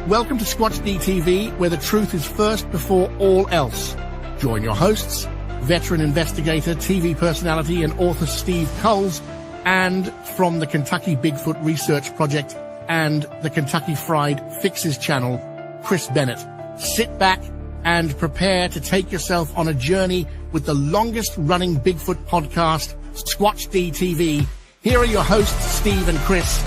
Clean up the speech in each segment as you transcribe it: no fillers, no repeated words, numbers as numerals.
Welcome to Squatch-D, where the truth is first before all else. Join your hosts, veteran investigator, TV personality, and author Steve Kulls, and from the Kentucky Bigfoot Research Project and the Kentucky Fried Fixes channel, Chris Bennett. Sit back and prepare to take yourself on a journey with the longest-running Bigfoot podcast, Squatch-D. Here are your hosts, Steve and Chris.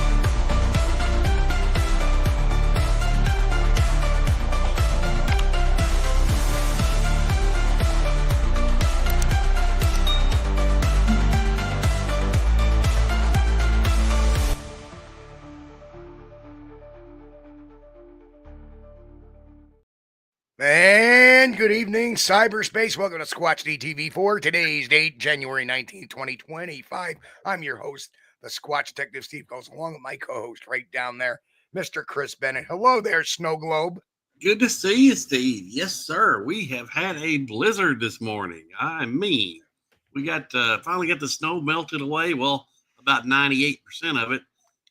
And good evening, cyberspace. Welcome to Squatch-D for today's date, January 19th, 2025. I'm your host, the Squatch Detective, Steve Kulls, along with my co-host right down there, Mr. Chris Bennett. Hello there, Snow Globe. Good to see you, Steve. Yes, sir. We have had a blizzard this morning. I mean, we got finally got the snow melted away. Well, about 98% of it.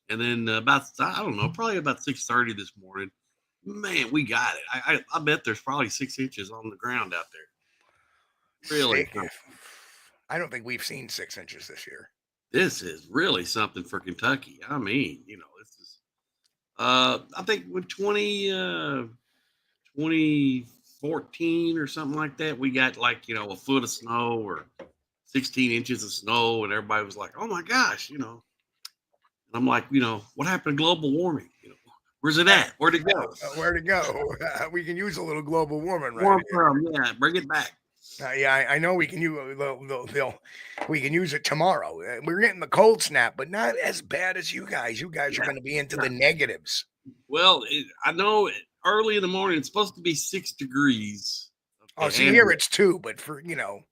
And then probably about 6:30 this morning. Man, we got it. I bet there's probably 6 inches on the ground out there. Really? I don't think we've seen 6 inches this year. This is really something for Kentucky. I mean, this is, I think with 2014 or something like that, we got a foot of snow or 16 inches of snow, and everybody was like, oh my gosh, And I'm like, what happened to global warming? Where's it at? Where'd it go? Where'd it go? We can use a little global warming, right? Yeah, bring it back. I know we can use we can use it tomorrow. We're getting the cold snap, but not as bad as you guys. You guys are going to be into the negatives. Well, I know early in the morning it's supposed to be 6 degrees. Oh, see, here it's 2, but for 2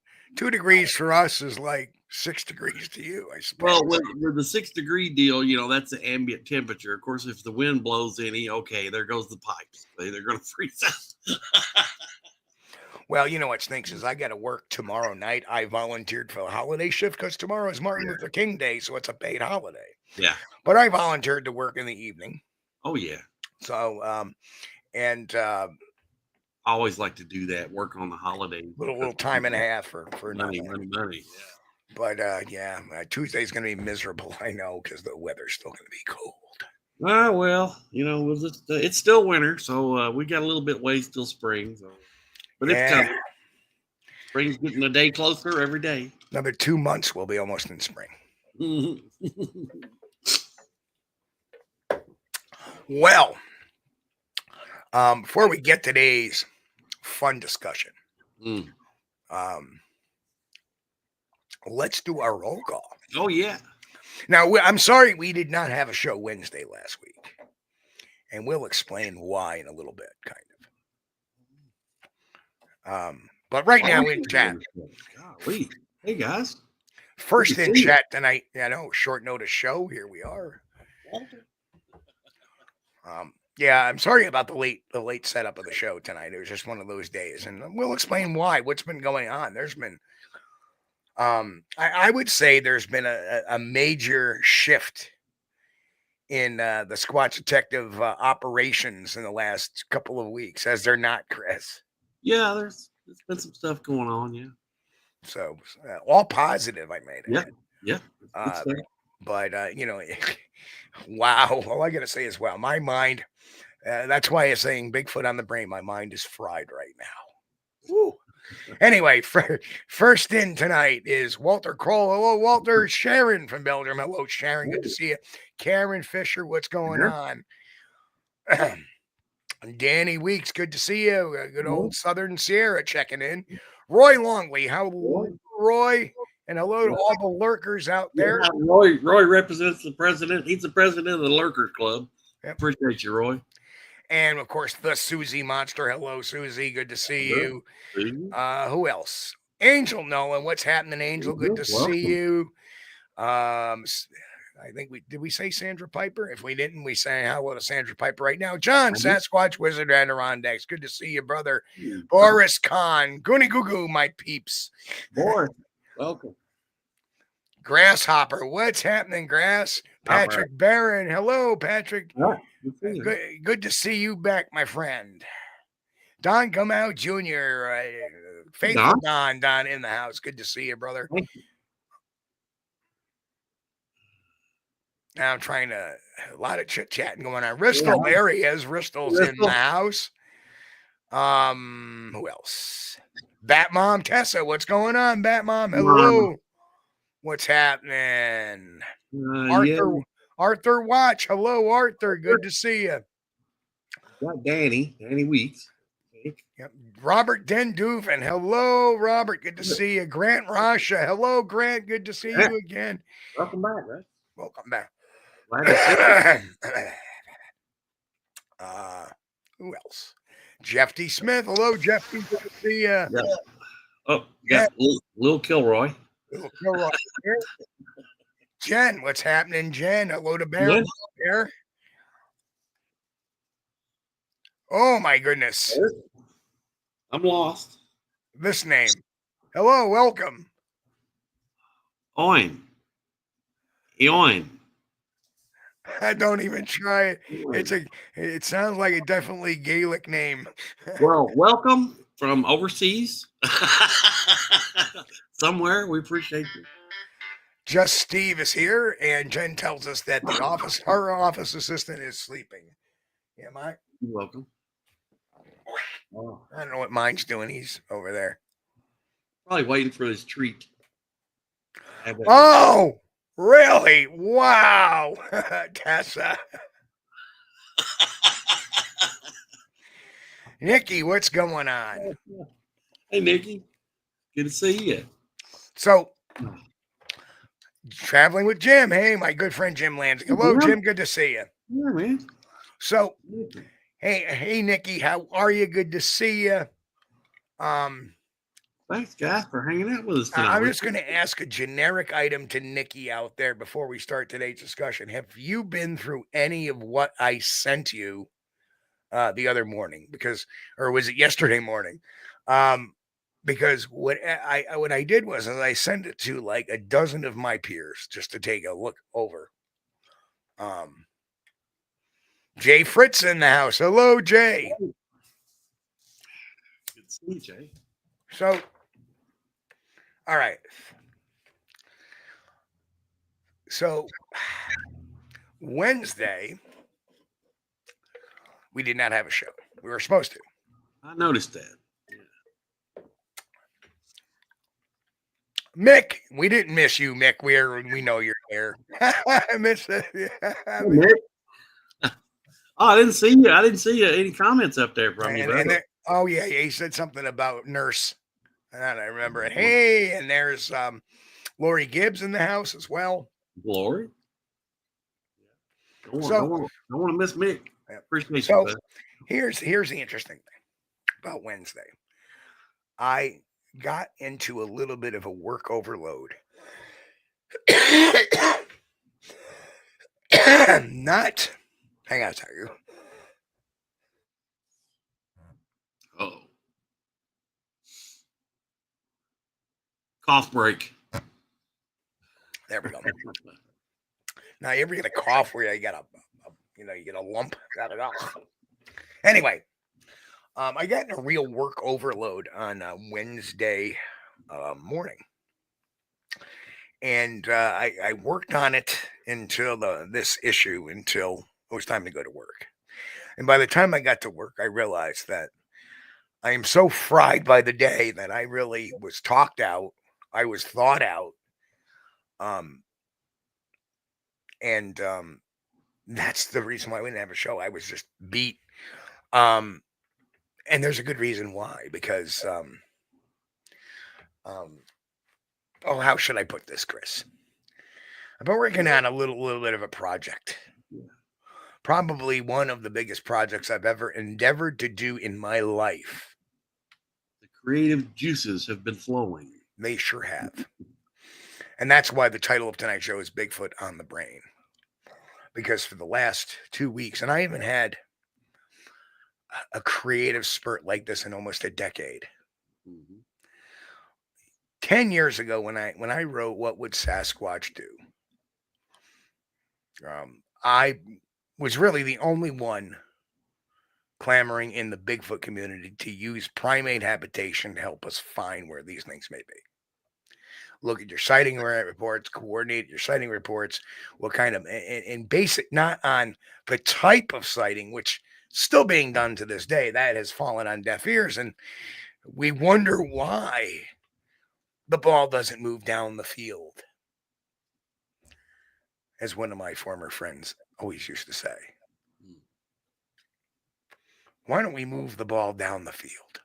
degrees for us is like 6 degrees to you, I suppose. Well, with the 6-degree deal, that's the ambient temperature. Of course, if the wind blows any, okay, there goes the pipes. They're going to freeze out. Well, what stinks is I got to work tomorrow night. I volunteered for a holiday shift because tomorrow is Martin Luther King Day, so it's a paid holiday. Yeah. But I volunteered to work in the evening. Oh, yeah. So, I always like to do that, work on the holidays. Little time and a half for money. Yeah. But Tuesday's going to be miserable, I know, because the weather's still going to be cold. Well, it's still winter, so we got a little bit ways till spring. So, but it's coming. Spring's getting a day closer every day. Another 2 months, we'll be almost in spring. Well, before we get today's fun discussion, let's do our roll call. Oh, yeah. Now, I'm sorry we did not have a show Wednesday last week. And we'll explain why in a little bit, kind of. But right now in chat. Golly. Hey, guys. First in chat tonight, short notice show. Here we are. Yeah, I'm sorry about the late setup of the show tonight. It was just one of those days. And we'll explain why, what's been going on. There's been I would say there's been a major shift in the Squatch Detective operations in the last couple of weeks, as they're not, Chris. Yeah, there's been some stuff going on, yeah. So all positive, I made it. Yeah. But wow. All I gotta say is wow. My mind. That's why I'm saying Bigfoot on the brain. My mind is fried right now. Woo. Anyway, first in tonight is Walter Kroll. Hello, Walter. Sharon from Belgium. Hello, Sharon. Good to see you. Karen Fisher, what's going on? Danny Weeks, good to see you. Good old Southern Sierra checking in. Roy Longley, how Roy? And hello to all the lurkers out there. Yeah, Roy represents the president. He's the president of the Lurkers Club. Yep. Appreciate you, Roy. And, of course, the Susie Monster. Hello, Susie. Good to see you. Who else? Angel Nolan. What's happening, Angel? Good to see you. I think did we say Sandra Piper? If we didn't, we say hello to Sandra Piper right now. John, Sasquatch Wizard Adirondacks. Good to see you, brother. Boris Khan. Goonie Goo Goo, my peeps. Boris, welcome. Grasshopper. What's happening, Grass? Patrick Barron. Hello, Patrick. All right. Good to see you back, my friend. Don Come Out Jr. Faithful Don in the house. Good to see you, brother. Now I'm trying to a lot of chit chatting going on. Ristel, there he is. Ristel's in the house. Who else? Bat Mom Tessa. What's going on, Bat Mom? Hello. What's happening? Arthur Watch. Hello, Arthur. Good to see you. Got Danny Weeks. Yep. Robert Denduven. Hello, Robert. Good to see you. Grant Rasha. Hello, Grant. Good to see you again. Welcome back, right? Welcome back. Who else? Jeff D. Smith. Hello, Jeff D. Good to see you. Yeah. Oh, you got Lil Kilroy. Lil Kilroy here. Jen, what's happening, Jen? Hello to Baron here. Oh my goodness. I'm lost. This name. Hello, welcome. Oin. I don't even try it. It sounds like a definitely Gaelic name. Well, welcome from overseas. Somewhere. We appreciate you. Just Steve is here, and Jen tells us that her office assistant is sleeping. Yeah, Mike? You're welcome. I don't know what mine's doing. He's over there. Probably waiting for his treat. Oh, really? Wow. Tessa. Nikki, what's going on? Hey, Nikki. Good to see you. So, traveling with Jim. Hey, my good friend Jim Lansing. Hello, Jim. Good to see you. Yeah, man. So, hey, Nikki, how are you? Good to see you. Thanks, guys, for hanging out with us tonight. I'm just going to ask a generic item to Nikki out there before we start today's discussion. Have you been through any of what I sent you the other morning? Or was it yesterday morning? Because what I did was I sent it to like a dozen of my peers just to take a look over. Jay Fritz in the house. Hello, Jay. Good to see you, Jay. So, all right. So, Wednesday, we did not have a show. We were supposed to. I noticed that. Mick, we didn't miss you, Mick. We know you're here. I miss it. Mick. Oh, I didn't see you. I didn't see any comments up there from you, brother. Oh yeah, he said something about nurse. And I remember it. Hey, and there's Lori Gibbs in the house as well. Lori. Don't want to miss Mick. I appreciate so you. Here's the interesting thing about Wednesday. I got into a little bit of a work overload. Hang on a second. Oh. Cough break. There we go. Now you ever get a cough where you get a lump? Anyway, I got in a real work overload on Wednesday morning. And I worked on it until this issue until it was time to go to work. And by the time I got to work, I realized that I am so fried by the day that I really was talked out. I was thought out. And that's the reason why we didn't have a show. I was just beat. And there's a good reason why, because how should I put this, Chris? I've been working on a little bit of a project. Probably one of the biggest projects I've ever endeavored to do in my life. The creative juices have been flowing. They sure have. And that's why the title of tonight's show is Bigfoot on the Brain. Because for the last 2 weeks, and I haven't had a creative spurt like this in almost a decade. 10 years ago when I wrote What Would Sasquatch Do? I was really the only one clamoring in the Bigfoot community to use primate habitation to help us find where these things may be. Look at your sighting reports, coordinate your sighting reports, what kind of, and base it not on the type of sighting, which still being done to this day, that has fallen on deaf ears. And we wonder why the ball doesn't move down the field, as one of my former friends always used to say. Why don't we move the ball down the field?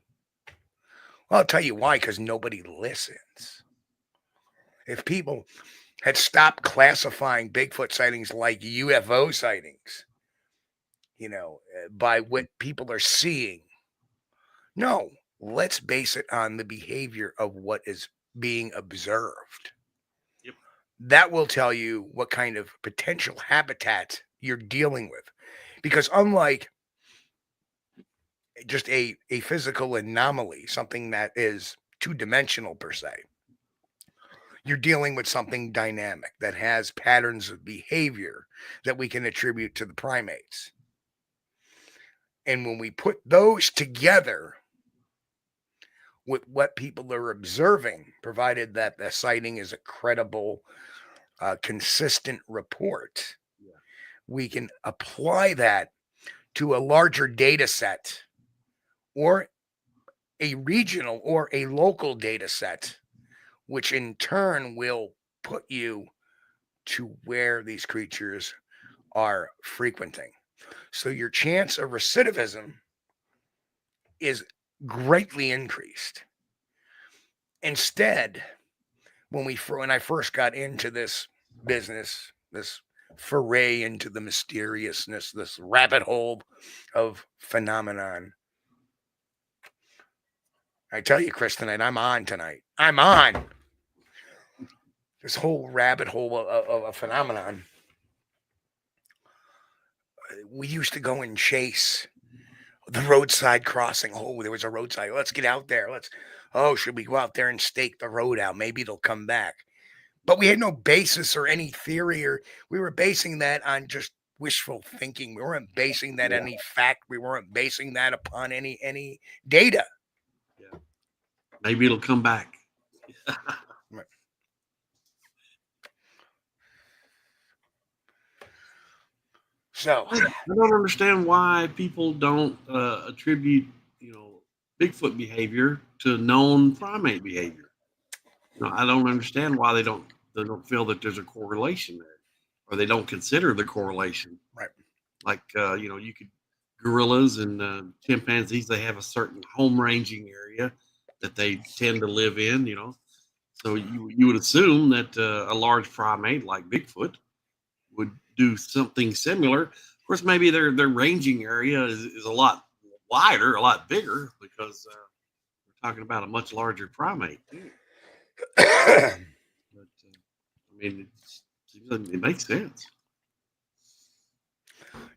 Well, I'll tell you why, because nobody listens. If people had stopped classifying Bigfoot sightings like UFO sightings, by what people are seeing, no, let's base it on the behavior of what is being observed. Yep. That will tell you what kind of potential habitat you're dealing with. Because unlike just a physical anomaly, something that is two-dimensional per se, you're dealing with something dynamic that has patterns of behavior that we can attribute to the primates. And when we put those together with what people are observing, provided that the sighting is a credible, consistent report, we can apply that to a larger data set or a regional or a local data set, which in turn will put you to where these creatures are frequenting. So your chance of recidivism is greatly increased. Instead, when I first got into this business, this foray into the mysteriousness, this rabbit hole of phenomenon, I tell you, Chris, tonight, I'm on tonight. I'm on this whole rabbit hole of a phenomenon. We used to go and chase the roadside crossing. Oh, there was a roadside. Let's get out there. Should we go out there and stake the road out? Maybe it'll come back. But we had no basis or any theory, or we were basing that on just wishful thinking. We weren't basing that on any fact. We weren't basing that upon any data. Yeah. Maybe it'll come back. So I don't understand why people don't attribute, Bigfoot behavior to known primate behavior. I don't understand why they don't feel that there's a correlation there, or they don't consider the correlation. Right. Like you could gorillas and chimpanzees, they have a certain home ranging area that they tend to live in. So you would assume that a large primate like Bigfoot would do something similar. Of course, maybe their ranging area is a lot wider, a lot bigger, because we're talking about a much larger primate. But, it makes sense.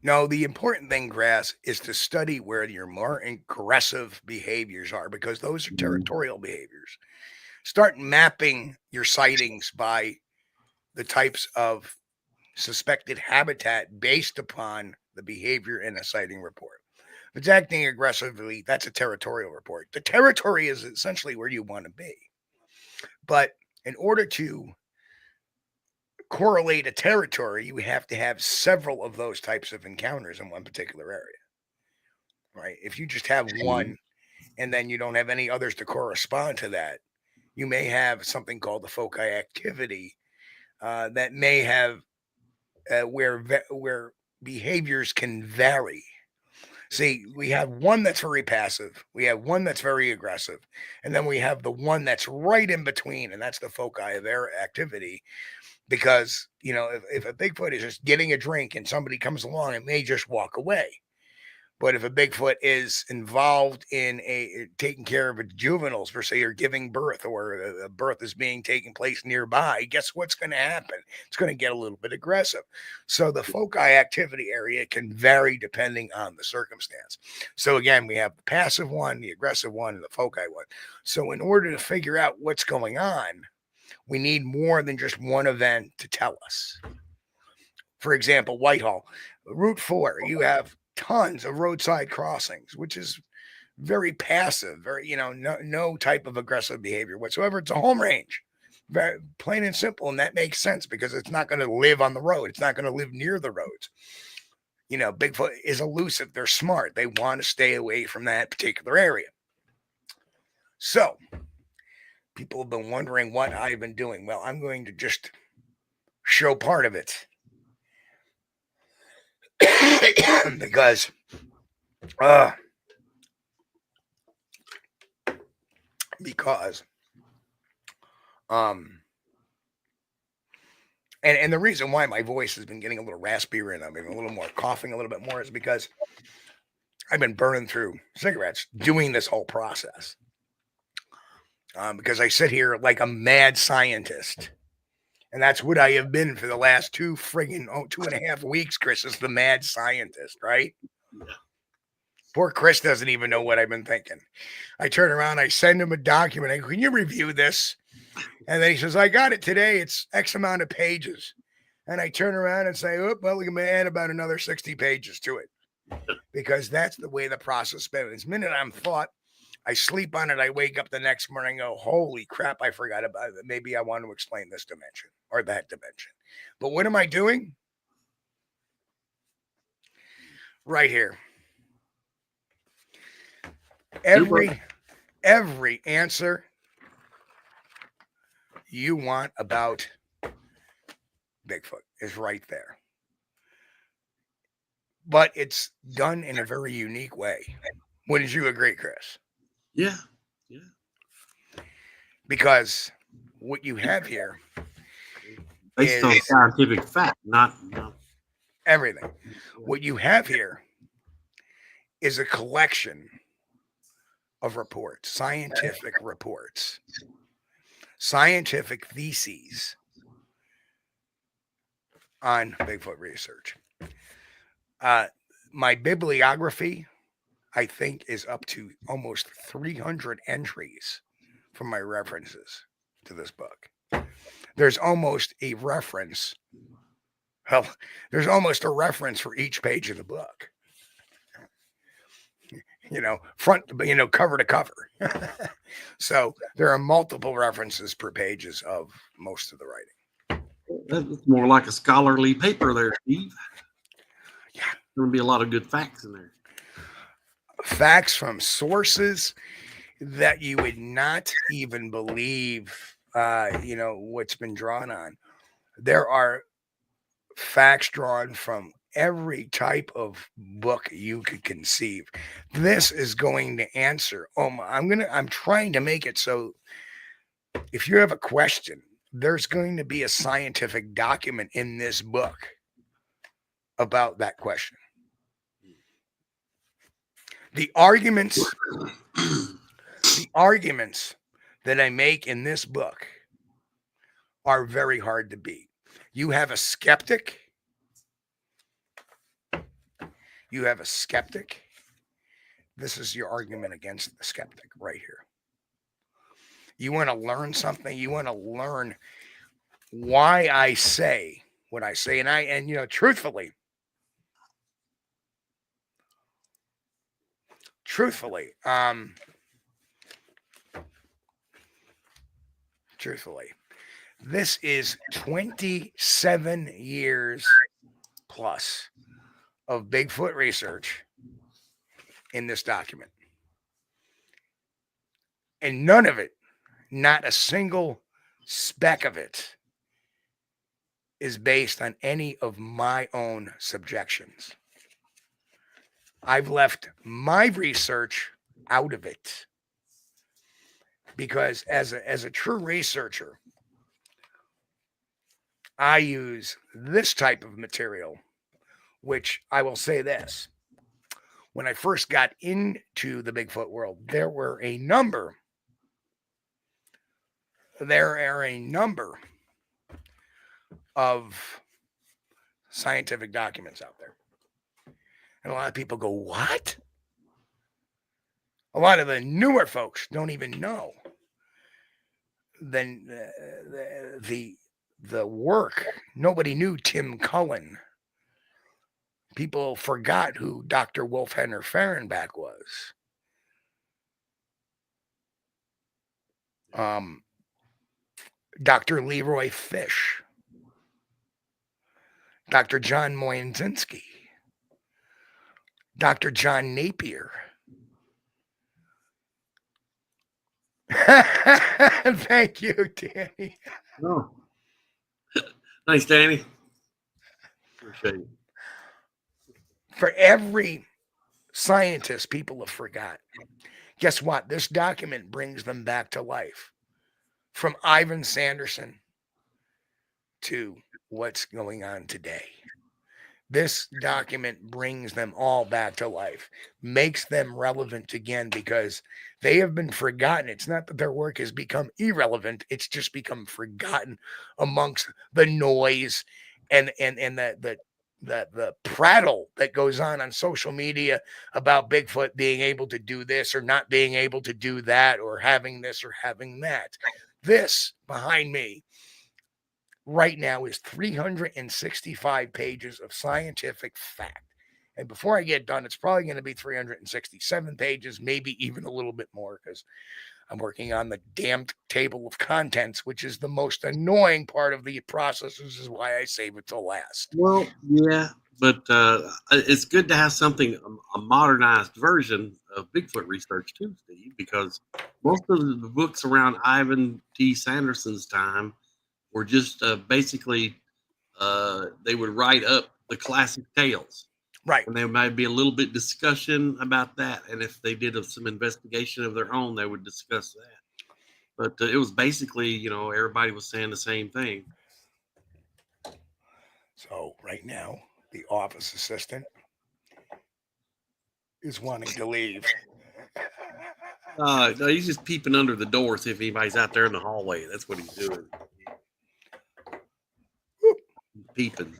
No, the important thing, Grass, is to study where your more aggressive behaviors are, because those are territorial behaviors. Start mapping your sightings by the types of suspected habitat based upon the behavior in a sighting report. If it's acting aggressively, that's a territorial report. The territory is essentially where you want to be. But in order to correlate a territory, you have to have several of those types of encounters in one particular area. Right? If you just have one and then you don't have any others to correspond to that, you may have something called the foci activity that may have where behaviors can vary. See, we have one that's very passive, we have one that's very aggressive, and then we have the one that's right in between, and that's the foci of their activity. Because, if a Bigfoot is just getting a drink and somebody comes along, it may just walk away. But if a Bigfoot is involved in taking care of juveniles, per se, or giving birth, or a birth is being taken place nearby, guess what's going to happen? It's going to get a little bit aggressive. So the foci activity area can vary depending on the circumstance. So again, we have the passive one, the aggressive one, and the foci one. So in order to figure out what's going on, we need more than just one event to tell us. For example, Whitehall, Route 4, you have tons of roadside crossings, which is very passive, very, no type of aggressive behavior whatsoever. It's a home range, very plain and simple. And that makes sense because it's not going to live on the road. It's not going to live near the roads. Bigfoot is elusive. They're smart. They want to stay away from that particular area. So people have been wondering what I've been doing. Well, I'm going to just show part of it. because and the reason why my voice has been getting a little raspier and I'm a little more coughing a little bit more is because I've been burning through cigarettes doing this whole process. Because I sit here like a mad scientist. And that's what I have been for the last 2.5 weeks, Chris, is the mad scientist, right? Yeah. Poor Chris doesn't even know what I've been thinking. I turn around, I send him a document. I go, can you review this? And then he says, I got it today. It's X amount of pages. And I turn around and say, oh, well, we can add about another 60 pages to it. Because that's the way the process has been. This minute I'm thought, I sleep on it. I wake up the next morning and go, holy crap, I forgot about it. Maybe I want to explain this dimension or that dimension. But what am I doing? Right here. Every answer you want about Bigfoot is right there. But it's done in a very unique way. Wouldn't you agree, Chris? Yeah. Because what you have here based on scientific fact, not everything. What you have here is a collection of reports, scientific reports, scientific theses on Bigfoot research. My bibliography, I think, is up to almost 300 entries from my references to this book. There's almost a reference. Well, there's almost a reference for each page of the book. Front, cover to cover. So there are multiple references per pages of most of the writing. That's more like a scholarly paper there, Steve. Yeah. There's going to be a lot of good facts in there. Facts from sources that you would not even believe, what's been drawn on. There are facts drawn from every type of book you could conceive. This is going to answer. I'm trying to make it so if you have a question, there's going to be a scientific document in this book about that question. The arguments that I make in this book are very hard to beat. You have a skeptic. This is your argument against the skeptic right here. You want to learn something. You want to learn why I say what I say. And truthfully, this is 27 years plus of Bigfoot research in this document. And none of it, not a single speck of it, is based on any of my own subjections. I've left my research out of it because as a true researcher, I use this type of material, which I will say this. When I first got into the Bigfoot world, there are a number of scientific documents out there. And a lot of people go, what? A lot of the newer folks don't even know then the work. Nobody knew Tim Cullen People forgot who Dr. Wolfhenner Fehrenbach was. Dr. Leroy Fish, Dr. John Moyinzinski, Dr. John Napier. Thank you, Danny. Oh. Thanks, Danny. Appreciate it. For every scientist people have forgot, guess what? This document brings them back to life. From Ivan Sanderson to what's going on today. This document brings them all back to life, makes them relevant again because they have been forgotten. It's not that their work has become irrelevant. It's just become forgotten amongst the noise and the prattle that goes on social media about Bigfoot being able to do this or not being able to do that or having this or having that. This behind me right now is 365 pages of scientific fact. And before I get done, it's probably going to be 367 pages, maybe even a little bit more, because I'm working on the damned table of contents, which is the most annoying part of the process. This is why I save it till last. Well, yeah, but it's good to have something, a modernized version of Bigfoot research too, Steve, because most of the books around Ivan T. Sanderson's time were just basically they would write up the classic tales. Right. And there might be a little bit discussion about that. And if they did some investigation of their own, they would discuss that. But it was basically, everybody was saying the same thing. So right now, the office assistant is wanting to leave. No, he's just peeping under the door, see if anybody's out there in the hallway. That's what he's doing. Peeping.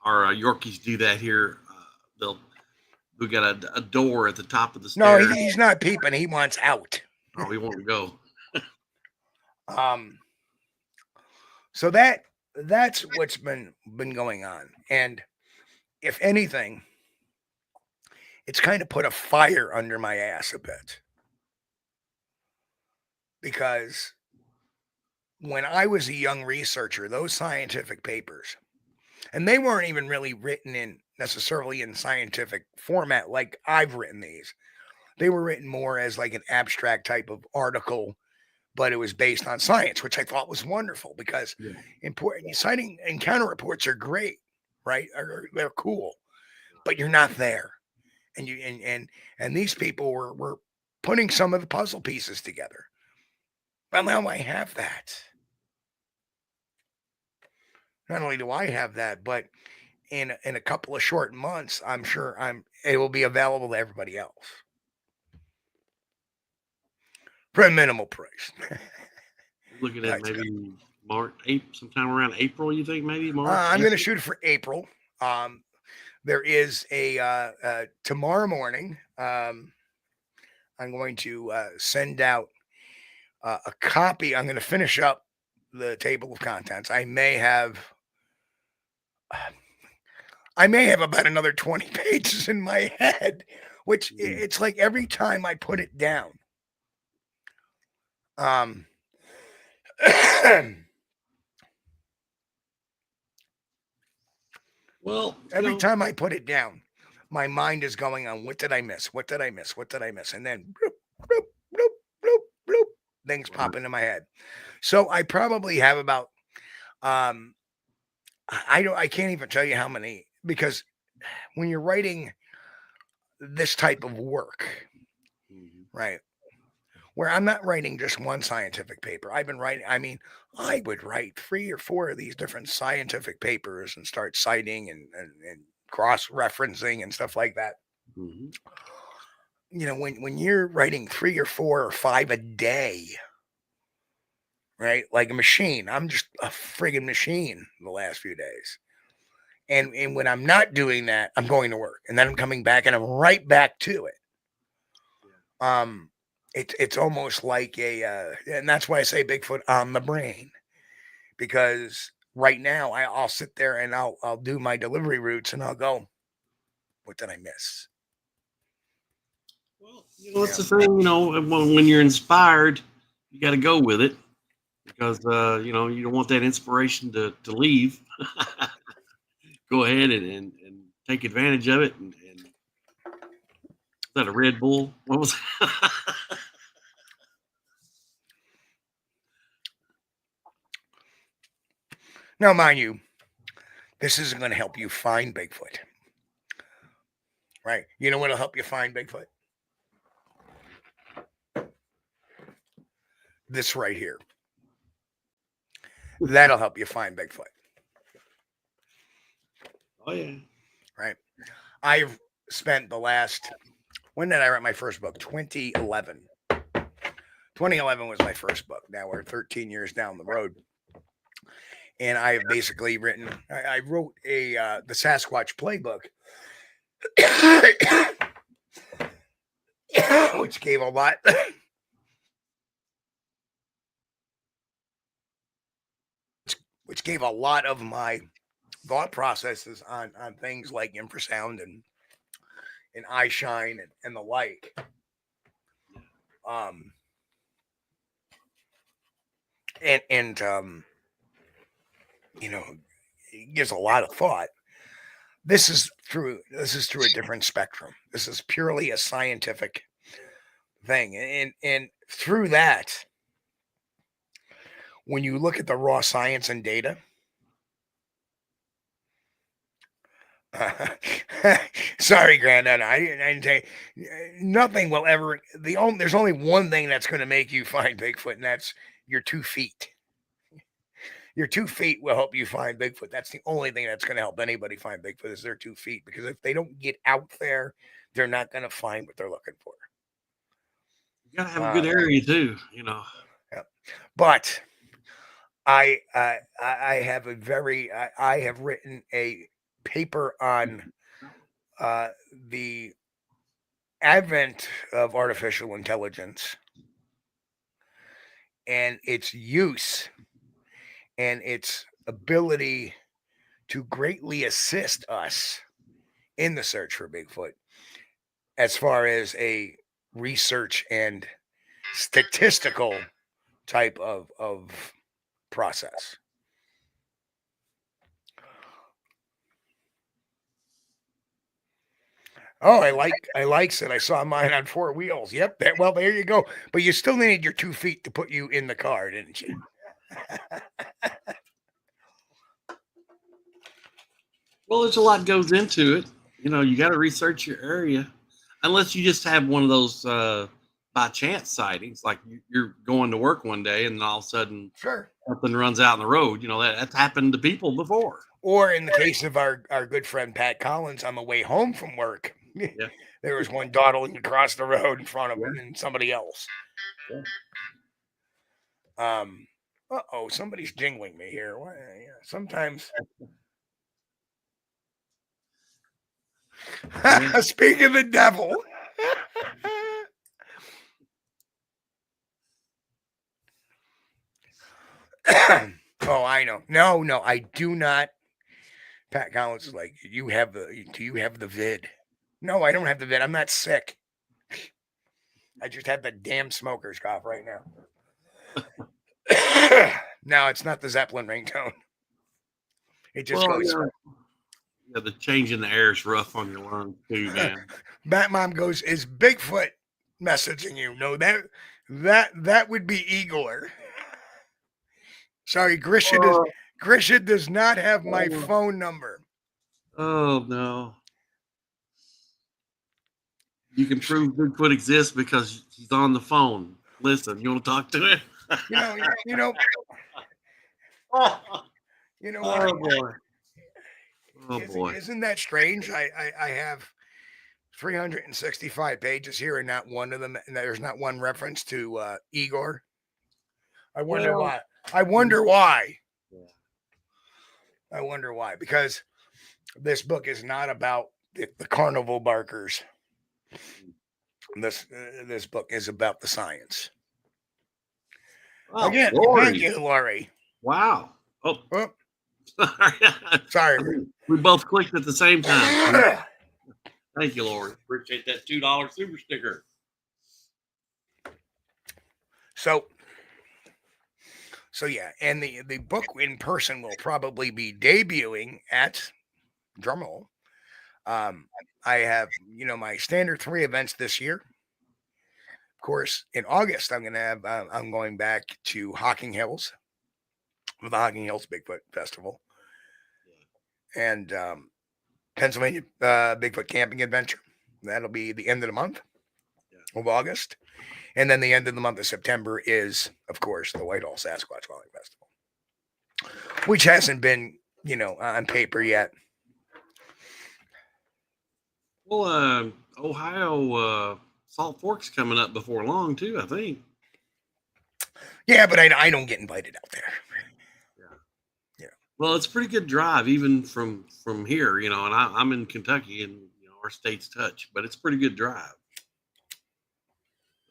Our Yorkies do that here. We got a door at the top of the stairs. No, he's not peeping. He wants out. Oh, he won't go. So that's what's been going on. And if anything, it's kind of put a fire under my ass a bit. Because when I was a young researcher, those scientific papers, and they weren't even really written necessarily in scientific format like I've written these. They were written more as like an abstract type of article, but it was based on science, which I thought was wonderful because important sighting encounter reports are great, right? They're cool, but you're not there. And and these people were putting some of the puzzle pieces together. Well, now I have that. Not only do I have that, but in a couple of short months, I'm sure it will be available to everybody else for a minimal price. Looking at maybe March, sometime around April. You think maybe March? I'm going to shoot for April. There is a tomorrow morning. I'm going to send out a copy. I'm going to finish up the table of contents. I may have about another 20 pages in my head, which it's like every time I put it down. Well, every time I put it down, my mind is going on, what did I miss? What did I miss? What did I miss? And then bloop, bloop, bloop, bloop, bloop, things pop into my head. So I probably have about I can't even tell you how many, because when you're writing this type of work, right, where I'm not writing just one scientific paper, I've been writing, I would write 3 or 4 of these different scientific papers and start citing and cross-referencing and stuff like that. Mm-hmm. When you're writing 3 or 4 or 5 a day, right, like a machine, I'm just a friggin' machine the last few days. And when I'm not doing that, I'm going to work, and then I'm coming back and I'm right back to it. It's almost like and that's why I say Bigfoot on the brain, because right now, I'll sit there and I'll do my delivery routes and I'll go, what did I miss? Well, it's the thing, when you're inspired, you got to go with it because, you don't want that inspiration to leave. Go ahead and take advantage of it. And is that a Red Bull? What was that? Now, mind you, this isn't going to help you find Bigfoot. Right? You know what'll help you find Bigfoot? This right here. That'll help you find Bigfoot. Oh, yeah. Right? I've spent the last, when did I write my first book? 2011. 2011 was my first book. Now we're 13 years down the road. And I've basically written, I wrote the Sasquatch Playbook, which gave a lot. Which gave a lot of my thought processes on things like infrasound and eye shine and the like. It gives a lot of thought. This is through a different spectrum. This is purely a scientific thing. And through that, when you look at the raw science and data, sorry, Granddad, I didn't say nothing will ever. There's only one thing that's going to make you find Bigfoot, and that's your 2 feet. Your 2 feet will help you find Bigfoot. That's the only thing that's going to help anybody find Bigfoot is their 2 feet. Because if they don't get out there, they're not going to find what they're looking for. You gotta have a good area too, Yeah. But I have I have written a paper on the advent of artificial intelligence and its use and its ability to greatly assist us in the search for Bigfoot as far as a research and statistical type of process. Oh, I likes it. I saw mine on 4 wheels. Yep. There you go. But you still needed your 2 feet to put you in the car, didn't you? Well, there's a lot goes into it. You got to research your area, unless you just have one of those by chance sightings, like you're going to work one day and all of a sudden Sure. something runs out in the road. That's happened to people before. Or in the case of our good friend Pat Collins, on the way home from work, Yeah. there was one dawdling across the road in front of him and somebody else. Yeah. Somebody's jingling me here. Well, yeah, sometimes. Speak of the devil. Oh, I know. No, I do not. Pat Collins is like, do you have the vid? No, I don't have the vid. I'm not sick. I just have the damn smoker's cough right now. No, it's not the Zeppelin ringtone. It just goes. Yeah, the change in the air is rough on your lungs too, man. Bat Mom goes, is Bigfoot messaging you? No, that would be Igor. Sorry, Grisha does not have my phone number. Oh no. You can prove Bigfoot exists because he's on the phone. Listen, you want to talk to him? You know. Oh boy. Oh boy. Isn't that strange? I have 365 pages here, and not one of them, and there's not one reference to Igor. I wonder why. I wonder why. Because this book is not about the carnival barkers. This book is about the science. Oh, again, Lori. thank you, Laurie. Wow. Oh. Sorry. We both clicked at the same time. Thank you, Lord. Appreciate that $2 super sticker. So yeah, and the book in person will probably be debuting at drumroll. I have, my standard 3 events this year. Of course, in August, I'm going back to Hocking Hills for the Hocking Hills Bigfoot Festival, and Pennsylvania Bigfoot Camping Adventure. That'll be the end of the month of August, and then the end of the month of September is, of course, the Whitehall Sasquatch Falling Festival, which hasn't been, on paper yet. Well, Ohio Salt Fork's coming up before long too, I think. Yeah, but I don't get invited out there. Yeah. Well, it's a pretty good drive, even from here, and I'm in Kentucky, and our states touch, but it's a pretty good drive.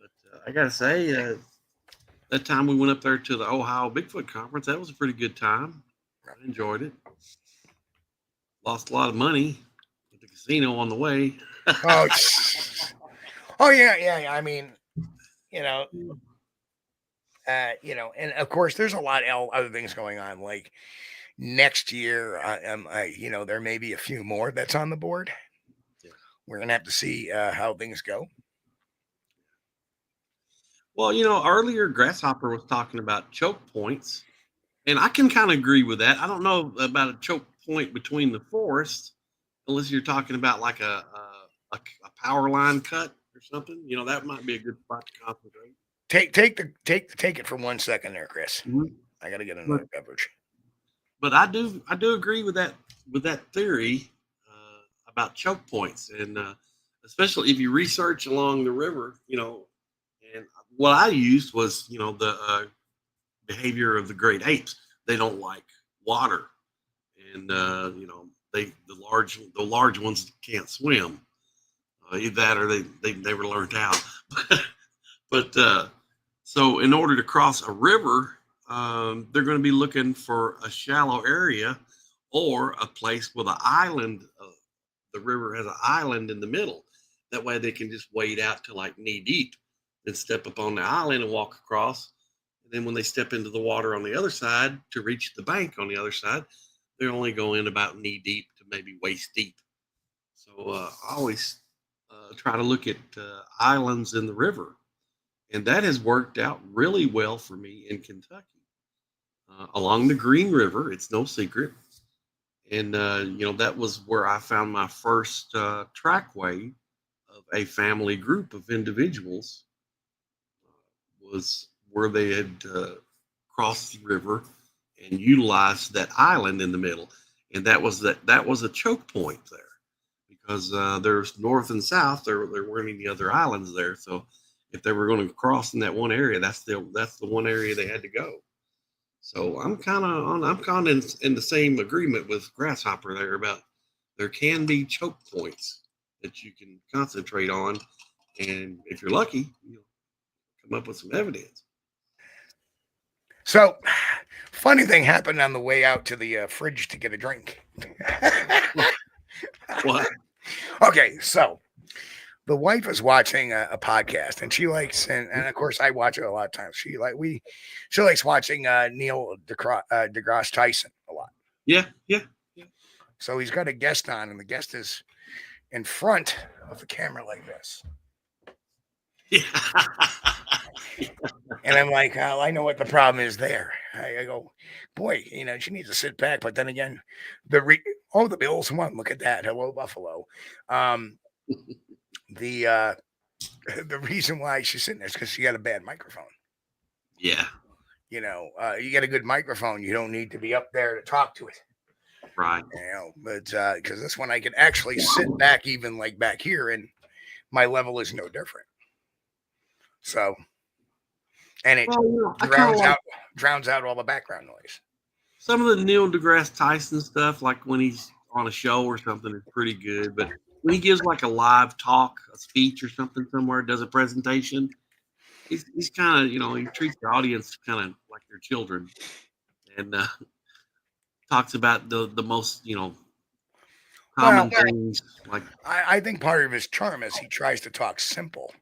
But I gotta say, that time we went up there to the Ohio Bigfoot Conference, that was a pretty good time. I enjoyed it. Lost a lot of money at the casino on the way. Oh yeah. I mean, and of course, there's a lot of other things going on. Like next year, there may be a few more that's on the board. Yeah. We're gonna have to see how things go. Well, earlier Grasshopper was talking about choke points, and I can kind of agree with that. I don't know about a choke point between the forests, unless you're talking about like a power line cut or something. That might be a good spot to concentrate. Take it for 1 second there, Chris. Mm-hmm. I got to get another beverage. But I do agree with that theory about choke points, and especially if you research along the river, and what I used was, the behavior of the great apes. They don't like water, and the large ones can't swim. Either that or they never learned how. But so in order to cross a river, they're going to be looking for a shallow area or a place with an island. The river has an island in the middle. That way they can just wade out to like knee deep, then step up on the island and walk across. And then when they step into the water on the other side to reach the bank on the other side, they're only going about knee deep to maybe waist deep. So I always try to look at islands in the river. And that has worked out really well for me in Kentucky. Along the Green River, it's no secret. And, that was where I found my first trackway of a family group of individuals, was where they had crossed the river and utilized that island in the middle. And that was a choke point there, because there's north and south. There weren't any other islands there. So if they were going to cross in that one area, that's the one area they had to go. So I'm kind of in the same agreement with Grasshopper there about there can be choke points that you can concentrate on, and if you're lucky, you'll come up with some evidence. So, funny thing happened on the way out to the fridge to get a drink. What? Okay, so the wife is watching a podcast, and she likes, and of course I watch it a lot of times. She likes watching Neil deGrasse Tyson a lot. Yeah. So he's got a guest on, and the guest is in front of the camera like this. Yeah. And I'm like, oh, I know what the problem is there. I go, boy, she needs to sit back. But then again, the Bills won. Look at that. Hello, Buffalo. The reason why she's sitting there is because she got a bad microphone. Yeah. You get a good microphone, you don't need to be up there to talk to it. Right. But because this one I can actually sit back, even like back here, and my level is no different. So, and it drowns out all the background noise. Some of the Neil deGrasse Tyson stuff, like when he's on a show or something, is pretty good. But when he gives like a live talk, a speech or something somewhere, does a presentation, he's kind of, he treats the audience kind of like their children. And talks about the most, Well, common things like. I think part of his charm is he tries to talk simple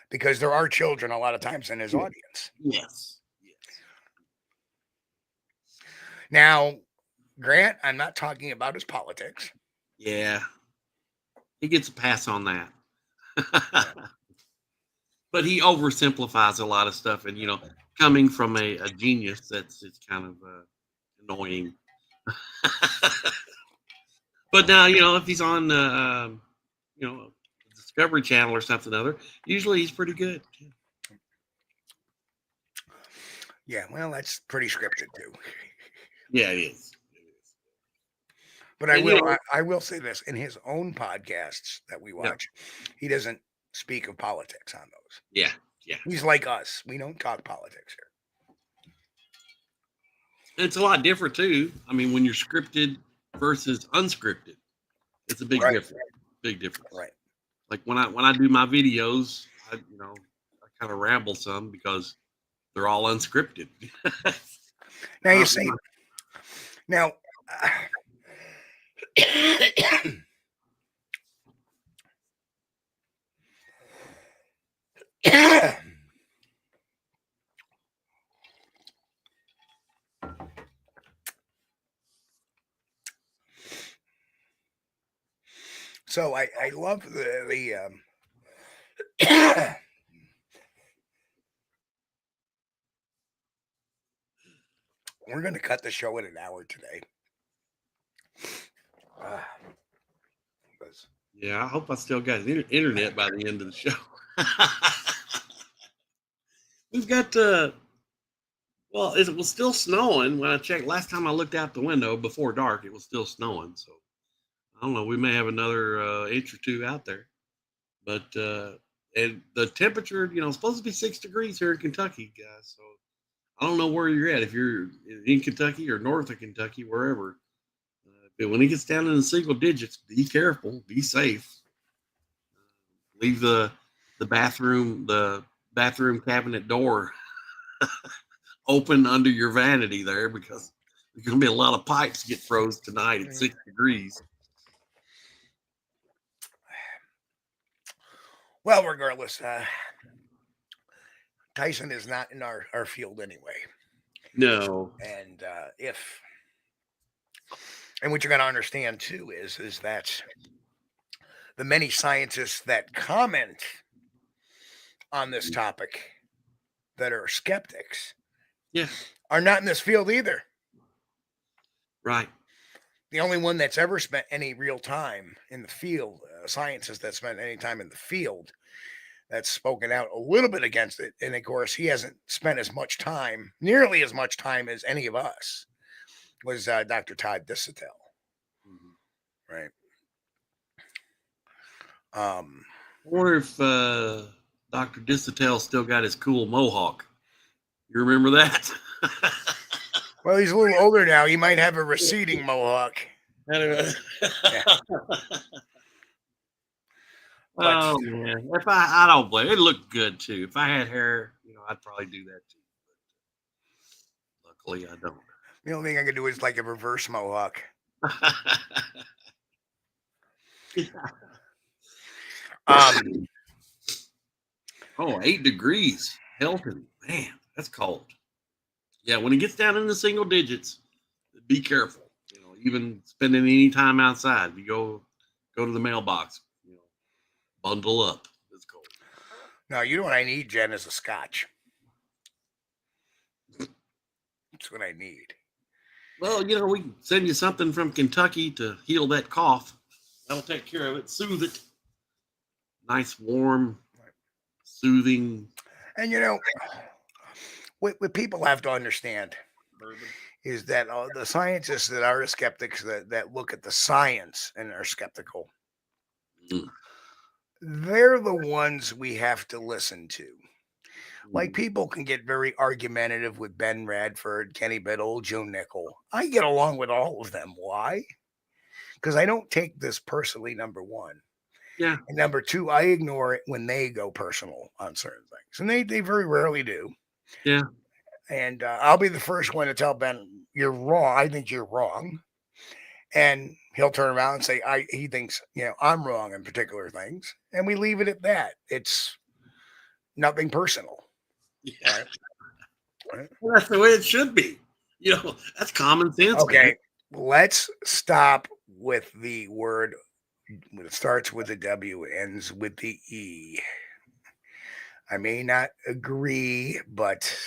because there are children a lot of times in his audience. Yes. Now, Grant, I'm not talking about his politics. Yeah. He gets a pass on that. But he oversimplifies a lot of stuff, and coming from a genius, it's kind of annoying. But now, if he's on Discovery Channel or something other, usually he's pretty good. Yeah, well, that's pretty scripted too. Yeah, it is. But I will say this: in his own podcasts that we watch, he doesn't speak of politics on those. Yeah. He's like us. We don't talk politics here. It's a lot different too. I mean, when you're scripted versus unscripted, it's a big difference. Big difference. Right. Like when I do my videos, I kind of ramble some because they're all unscripted. Now you see. Now. So I love the we're going to cut the show at an hour today. Yeah, I hope I still got internet by the end of the show. We've got well, it was still snowing when I checked. Last time I looked out the window before dark, it was still snowing. So I don't know. We may have another inch or two out there, but and the temperature, is supposed to be 6 degrees here in Kentucky, guys. So I don't know where you're at. If you're in Kentucky or north of Kentucky, wherever. But when it gets down in the single digits, be careful, be safe. Leave the bathroom cabinet door open under your vanity there, because there's going to be a lot of pipes get froze tonight at 6 degrees. Well, regardless, Tyson is not in our field anyway. No. And and what you're going to understand too is that the many scientists that comment on this topic that are skeptics, are not in this field either. Right. The only one that's ever spent any real time in the field, scientist that spent any time in the field, that's spoken out a little bit against it. And of course, he hasn't spent nearly as much time as any of us, was Dr. Todd Disotell. Mm-hmm. Right. I wonder if Dr. Disotell still got his cool mohawk. You remember that? Well, he's a little older now. He might have a receding mohawk. Anyway. Yeah. Oh man, if I don't blame it, looked good too. If I had hair, I'd probably do that too. But luckily, I don't. The only thing I could do is like a reverse mohawk. Oh, 8 degrees, Helton. Man, that's cold. Yeah, when it gets down in the single digits, be careful. Even spending any time outside, you go to the mailbox. Bundle up. It's cold. Now, you know what I need, Jen, is a scotch. That's what I need. Well, we can send you something from Kentucky to heal that cough. That'll take care of it. Soothe it. Nice, warm, soothing. And what people have to understand is that the scientists that are skeptics that look at the science and are skeptical, they're the ones we have to listen to. Like, people can get very argumentative with Ben Radford, Kenny Biddle, Joe Nickel. I get along with all of them. Why? Because I don't take this personally, number one. Yeah. And number two, I ignore it when they go personal on certain things. And they very rarely do. Yeah. And I'll be the first one to tell Ben, you're wrong. I think you're wrong. And he'll turn around and say, he thinks, I'm wrong in particular things. And we leave it at that. It's nothing personal. Yeah. Right? Well, that's the way it should be. That's common sense. Okay. Man. Let's stop with the word. It starts with a W, ends with the E. I may not agree, but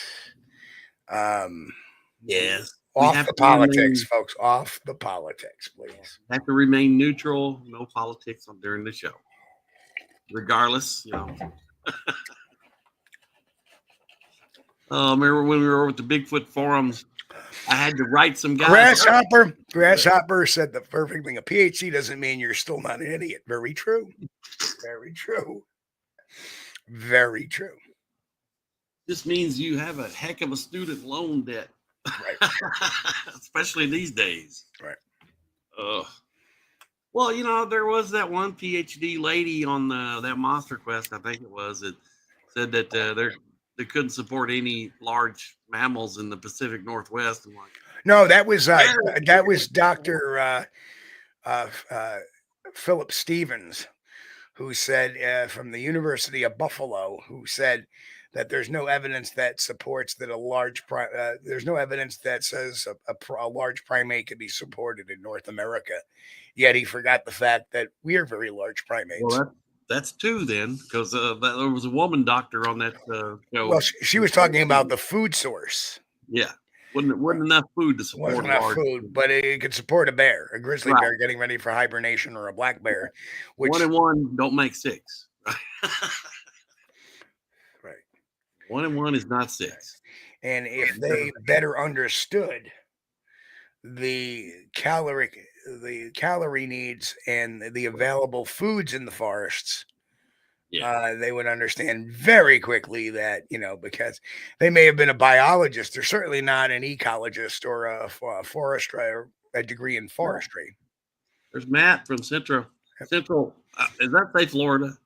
yes. Off the politics, folks. Off the politics, please. Have to remain neutral. No politics during the show. Regardless, remember when we were over at the Bigfoot forums, I had to write some guys. Grasshopper said the perfect thing. A PhD doesn't mean you're still not an idiot. Very true. Very true. Very true. This means you have a heck of a student loan debt. Right. Especially these days. Right. Well, there was that one PhD lady on that Monster Quest, I think it was, that said that they couldn't support any large mammals in the Pacific Northwest. And no, that was Dr. Philip Stevens, who said from the University of Buffalo, who said that there's no evidence that supports that there's no evidence that says a large primate could be supported in North America. Yet he forgot the fact that we are very large primates. Well, that's two then, because there was a woman doctor on that show. Well, she was talking about the food source. Yeah, wasn't enough food to support. Wasn't enough food, but it could support a bear, a grizzly bear getting ready for hibernation, or a black bear. Which 1 and 1 don't make 6. Right. 1 and 1 is not 6. And if they better understood the calorie needs and the available foods in the forests, they would understand very quickly that, because they may have been a biologist, they're certainly not an ecologist or a forestry or a degree in forestry. There's Matt from Central. Is that say Florida?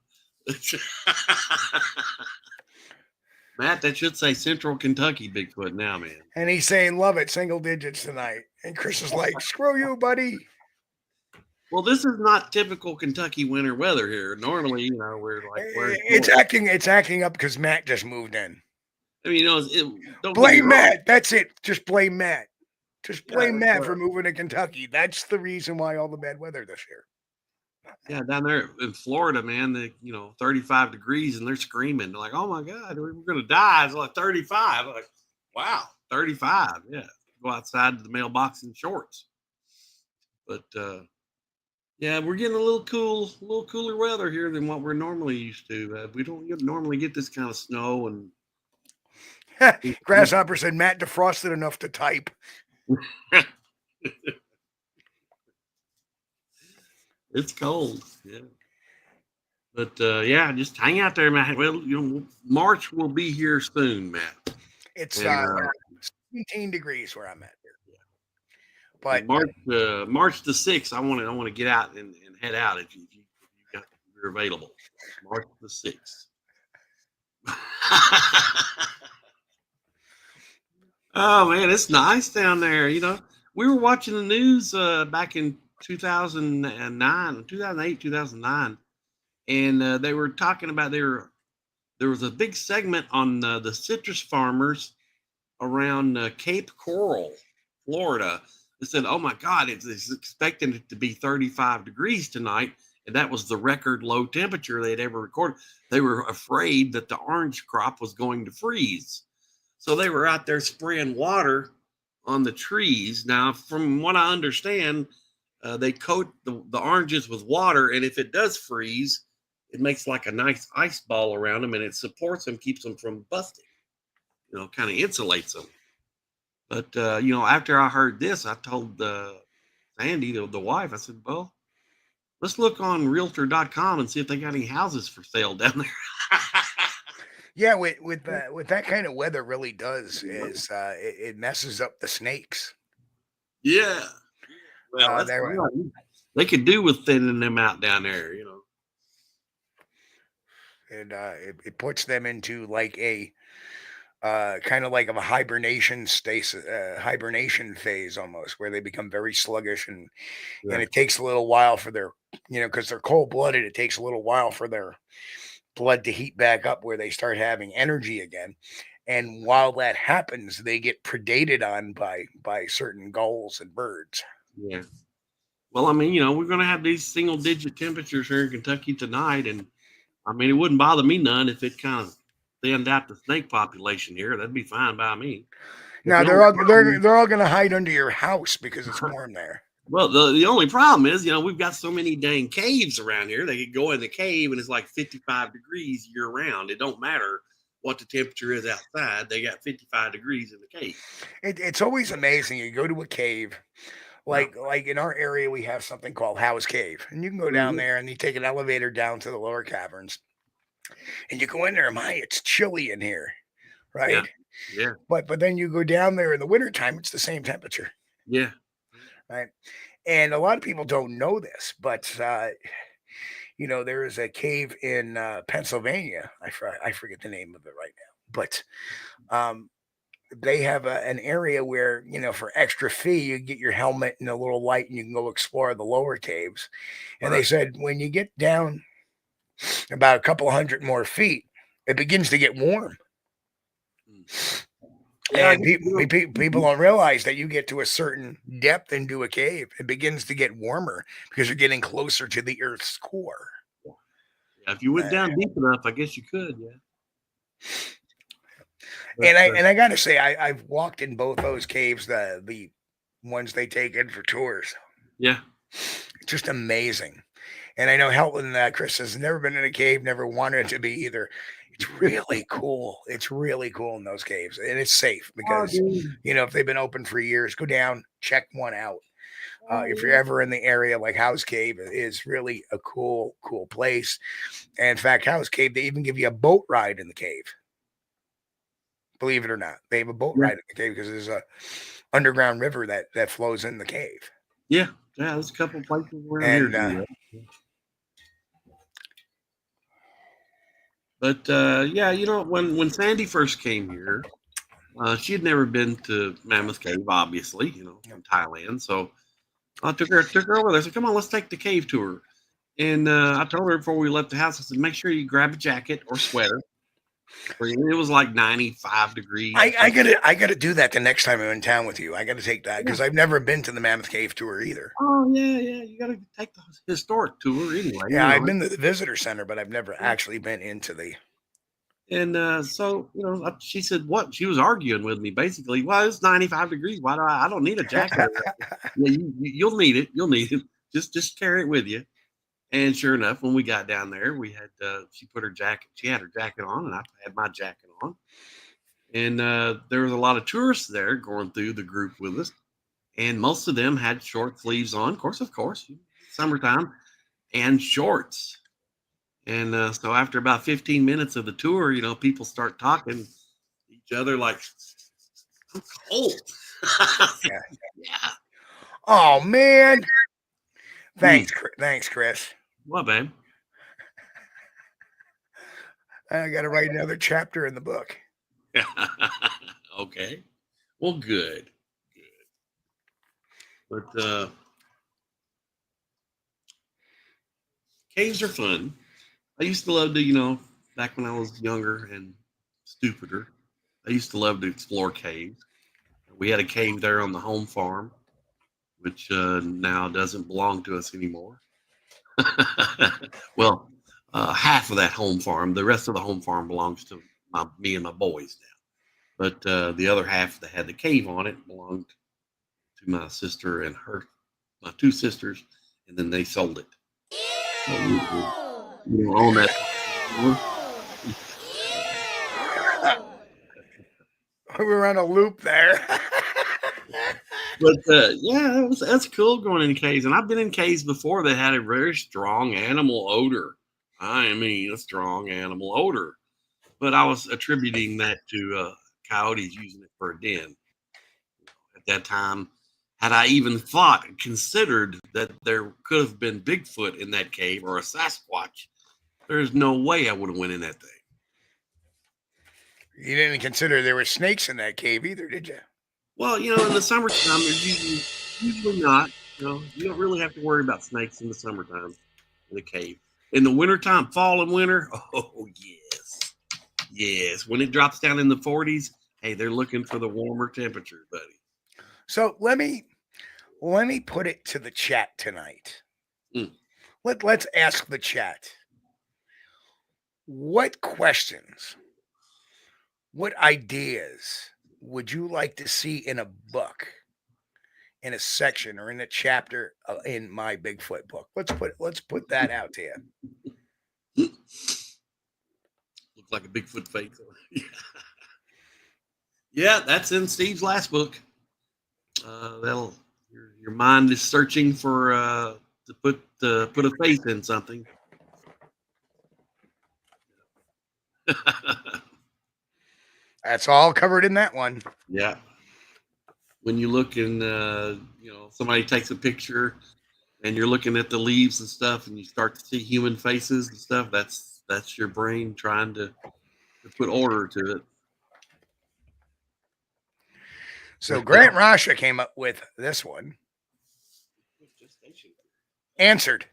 Matt, that should say Central Kentucky Bigfoot now, man. And he's saying, love it, single digits tonight. And Chris is like, screw you, buddy. Well, this is not typical Kentucky winter weather here. Normally, we're like, it's acting up because Matt just moved in. I mean, don't blame Matt. That's it. Just blame Matt. Just blame Matt for moving to Kentucky. That's the reason why all the bad weather this year. Yeah, down there in Florida, man, 35 degrees and they're screaming. They're like, oh my God, we're going to die. It's like 35. I'm like, wow, 35. Yeah. Go outside to the mailbox in shorts. But, yeah, we're getting a little cooler weather here than what we're normally used to. We don't normally get this kind of snow. And Grasshopper said Matt defrosted enough to type. It's cold, yeah. But yeah, just hang out there, Matt. Well, March will be here soon, Matt. It's 17 degrees where I'm at here. Yeah. But March the 6th, I want to get out and head out if you're available. March the 6th. Oh man, it's nice down there. We were watching the news back in 2008, 2009, and they were talking about there was a big segment on the citrus farmers around Cape Coral, Florida. They said, oh my God, it's expecting it to be 35 degrees tonight. And that was the record low temperature they'd ever recorded. They were afraid that the orange crop was going to freeze. So they were out there spraying water on the trees. Now, from what I understand, they coat the oranges with water. And if it does freeze, it makes like a nice ice ball around them and it supports them, keeps them from busting, kind of insulates them. But, after I heard this, I told Sandy, the wife, I said, well, let's look on realtor.com and see if they got any houses for sale down there. Yeah, with that kind of weather really does is it messes up the snakes. Yeah. Well, they could do with thinning them out down there, And it puts them into like a kind of like of a hibernation stasis, hibernation phase almost, where they become very sluggish, and Yeah. it takes a little while for their, because they're cold blooded, it takes a little while for their blood to heat back up where they start having energy again. And while that happens, they get predated on by certain gulls and birds. Yeah. Well, I mean, we're going to have these single digit temperatures here in Kentucky tonight. And I mean, it wouldn't bother me none if it kind of thinned out the snake population here. That'd be fine by me. But Now the only problem, they're all going to hide under your house because it's warm there. well, the only problem is, we've got so many dang caves around here. They could go in the cave and it's like 55 degrees year round. It don't matter what the temperature is outside. They got 55 degrees in the cave. It's always amazing. You go to a cave, like in our area, we have something called House Cave, and you can go down Mhm. there and you take an elevator down to the lower caverns, and you go in there. And it's chilly in here, Yeah. right? Yeah. But then you go down there in the wintertime, it's the same temperature, Yeah. right? And a lot of people don't know this, but there is a cave in Pennsylvania. I forget the name of it right now, but they have an area where, for extra fee, you get your helmet and a little light and you can go explore the lower caves. And they Right. said when you get down about a couple hundred more feet, it begins to get warm. Mm. Yeah. I And guess, people don't realize that you get to a certain depth into a cave, it begins to get warmer because you're getting closer to the Earth's core. yeah, if you went Uh, down deep enough, I guess you could. Yeah. But, and I got to say, I've walked in both those caves, the ones they take in for tours. yeah. Just amazing. And I know Helton, Chris has never been in a cave, never wanted to be either. It's really cool. It's really cool in those caves, and it's safe Oh, because dude. if they've been open for years, go down, check one out. Oh, If you're yeah. ever in the area, like House Cave is really a cool place. And in fact, House Cave, they even give you a boat ride in the cave. Believe it or not, they have a boat Yeah. ride in the cave because there's a underground river that flows in the cave. Yeah. Yeah. There's a couple places around And here. Do that. But yeah, when Sandy first came here, she had never been to Mammoth Cave, obviously, from Thailand. So I took her over there. I said, "Come on, let's take the cave tour." And I told her before we left the house, I said, "Make sure you grab a jacket or sweater." It was like 95 degrees. I gotta do that the next time I'm in town with you. I gotta take that because I've never been to the Mammoth Cave tour either. Oh yeah, yeah. You got to take the historic tour anyway. Yeah, I've been to the visitor center, but I've never actually been into the. And so she said, "What?" She was arguing with me basically. Well, it's 95 degrees. Why do I don't need a jacket? Yeah, you'll need it. You'll need it. Just carry it with you. And sure enough, when we got down there, we had she put her jacket. She had her jacket on, and I had my jacket on. And there was a lot of tourists there going through the group with us, and most of them had short sleeves on. Of course, summertime, and shorts. And so after about 15 minutes of the tour, people start talking to each other like, "I'm cold." Yeah. Yeah. Oh man! Thanks, Chris. What, babe? I got to write another chapter in the book. Okay. Well, good. But caves are fun. I used to love to, back when I was younger and stupider, I used to love to explore caves. We had a cave there on the home farm, which now doesn't belong to us anymore. Well, half of that home farm, the rest of the home farm belongs to me and my boys now. But the other half that had the cave on it belonged to my sister and my two sisters, and then they sold it. So we own that. We were on a loop there. But yeah, that's cool going in caves. And I've been in caves before that had a very strong animal odor. I mean, a strong animal odor. But I was attributing that to coyotes using it for a den. At that time, had I even considered that there could have been Bigfoot in that cave or a Sasquatch, there's no way I would have went in that thing. You didn't consider there were snakes in that cave either, did you? Well, in the summertime, there's usually not. You don't really have to worry about snakes in the summertime in the cave. In the wintertime, fall and winter, oh, yes. Yes. When it drops down in the 40s, hey, they're looking for the warmer temperatures, buddy. So let me put it to the chat tonight. Let's ask the chat. What questions, what ideas would you like to see in a book, in a section, or in a chapter in my Bigfoot book? Let's put that out to you. Look like a Bigfoot face. Yeah, that's in Steve's last book. Your mind is searching for to put a face in something. That's all covered in that one. Yeah. When you look and somebody takes a picture and you're looking at the leaves and stuff and you start to see human faces and stuff, that's your brain trying to put order to it. So Grant Rasha came up with this one. Answered.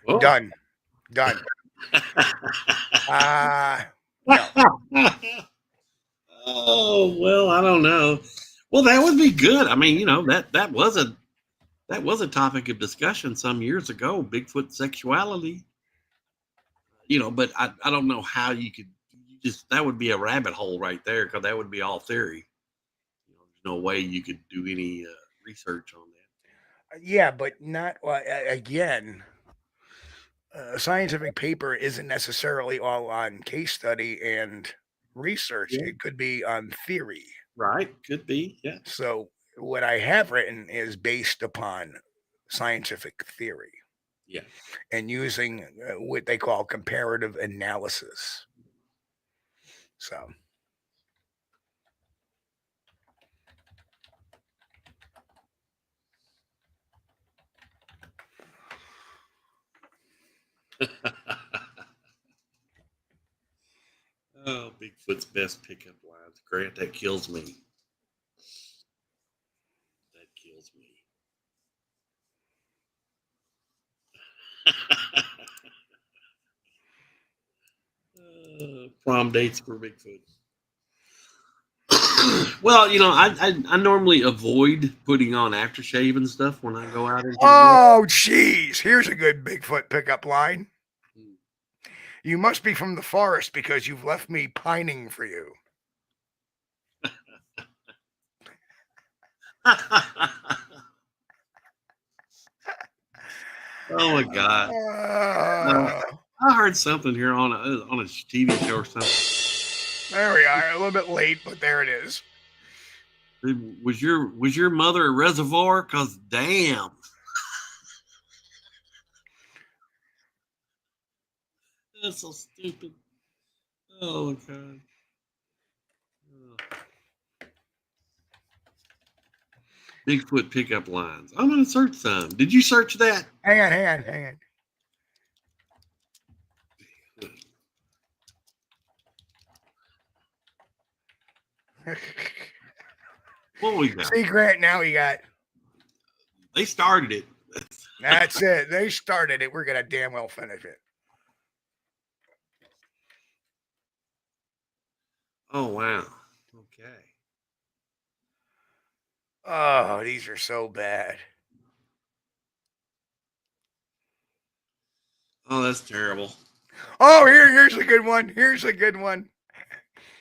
Oh. Done. No. Oh, well, I don't know. Well, that would be good. I mean, that was a topic of discussion some years ago, Bigfoot sexuality. But I don't know how you could that would be a rabbit hole right there, because that would be all theory. There's no way you could do any research on that. Yeah, but not again. A scientific paper isn't necessarily all on case study and research. Yeah. It could be on theory. Right. Could be. Yeah. So what I have written is based upon scientific theory. Yeah. And using what they call comparative analysis. So. Oh, Bigfoot's best pickup lines. Grant, that kills me. That kills me. Prom dates for Bigfoot. Well, I normally avoid putting on aftershave and stuff when I go out. Oh, jeez. Here's a good Bigfoot pickup line. You must be from the forest because you've left me pining for you. Oh my God! I heard something here on a TV show or something. There we are. A little bit late, but there it is. Was your mother a reservoir? 'Cause damn. That's so stupid. Oh, God. Oh. Bigfoot pickup lines. I'm going to search some. Did you search that? Hang on. What we got? See, Grant, now we got. They started it. That's it. They started it. We're going to damn well finish it. Oh, wow. Okay. Oh, these are so bad. Oh, that's terrible. Oh, here's a good one. Here's a good one.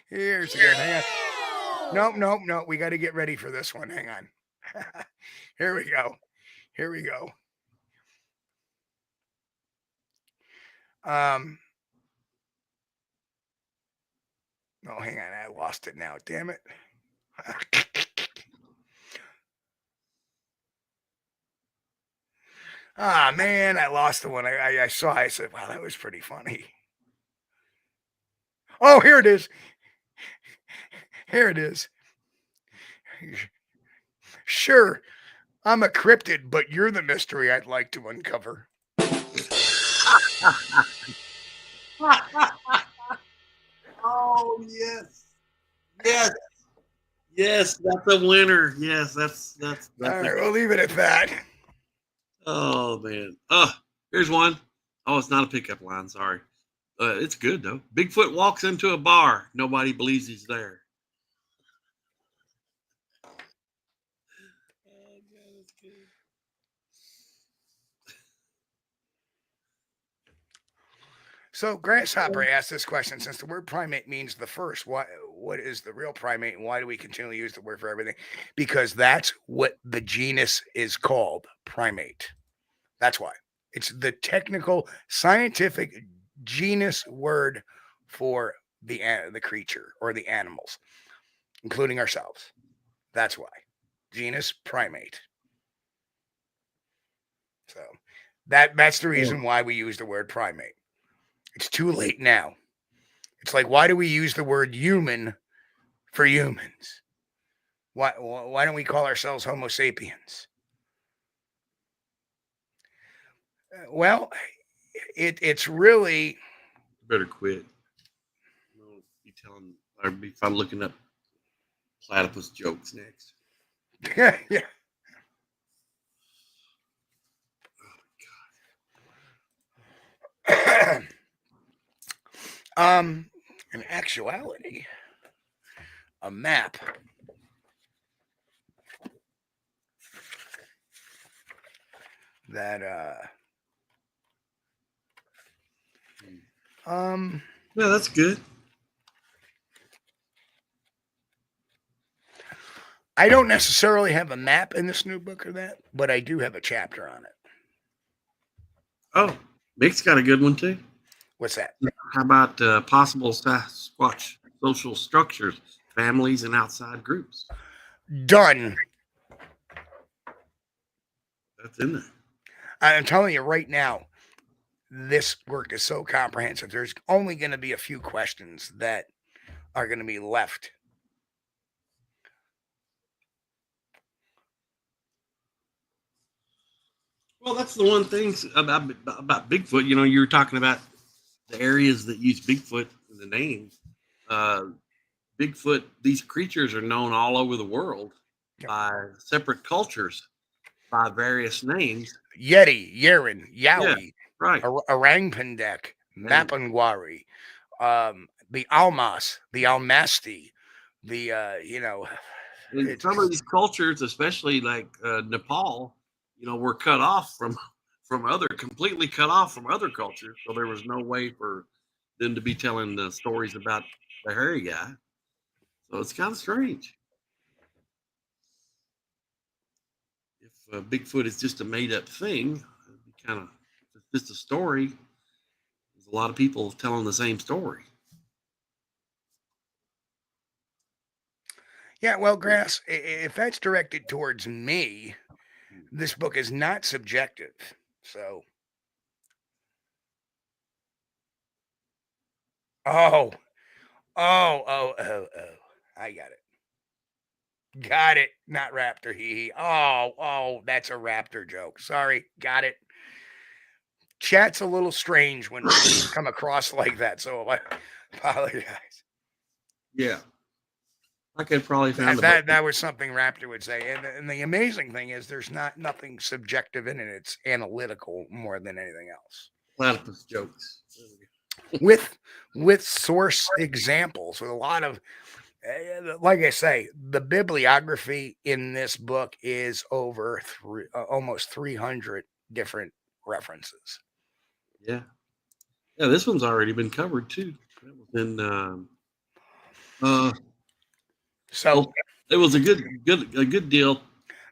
Hang on. Nope. We got to get ready for this one. Hang on. Here we go. Oh, hang on. I lost it now. Damn it. Ah, man, I lost the one. I saw. I said, wow, that was pretty funny. Oh, here it is. Sure, I'm a cryptid, but you're the mystery I'd like to uncover. Oh, yes. Yes. Yes, that's a winner. Yes, that's All right, we'll leave it at that. Oh, man. Oh, here's one. Oh, it's not a pickup line. Sorry. It's good, though. Bigfoot walks into a bar. Nobody believes he's there. Oh, God, that's good. So Grasshopper asked this question: since the word primate means the first, what is the real primate, and why do we continually use the word for everything? Because that's what the genus is called, primate. That's why. It's the technical, scientific genus word for the creature or the animals, including ourselves. That's why. Genus primate. So that's the reason why we use the word primate. It's too late now. It's like, why do we use the word human for humans? Why don't we call ourselves Homo sapiens? Well, it's really Better quit. I'll be telling, or be fun looking up platypus jokes next. yeah. In actuality, a map that Yeah, that's good. I don't necessarily have a map in this new book or that, but I do have a chapter on it. Oh, Mick's got a good one too. What's that? How about possible Sasquatch social structures, families, and outside groups? Done. That's in there. I'm telling you right now, this work is so comprehensive. There's only going to be a few questions that are going to be left. Well, that's the one thing about Bigfoot. You know, you were talking about the areas that use Bigfoot in the name. Bigfoot, these creatures are known all over the world by separate cultures by various names. Yeti, Yeren, Yowie, Yeah, right. Orangpindek, Mapangwari, the Almas, the Almasti, the And some of these cultures, especially like Nepal, you know, were cut off from completely cut off from other cultures. So there was no way for them to be telling the stories about the hairy guy. So it's kind of strange. If Bigfoot is just a made up thing, it'd be kind of just a story. There's a lot of people telling the same story. Yeah, well, Grass, if that's directed towards me, this book is not subjective. So, oh, I got it. Got it. Not raptor. Hee. Oh, that's a raptor joke. Sorry. Got it. Chat's a little strange when things come across like that, so I apologize. Yeah. I could probably find that was something Raptor would say. And the amazing thing is there's nothing subjective in it. It's analytical more than anything else. Platypus jokes. with source examples, with a lot of, like I say, the bibliography in this book is over almost 300 different references. Yeah. Yeah, this one's already been covered too. That was in so it was a good deal.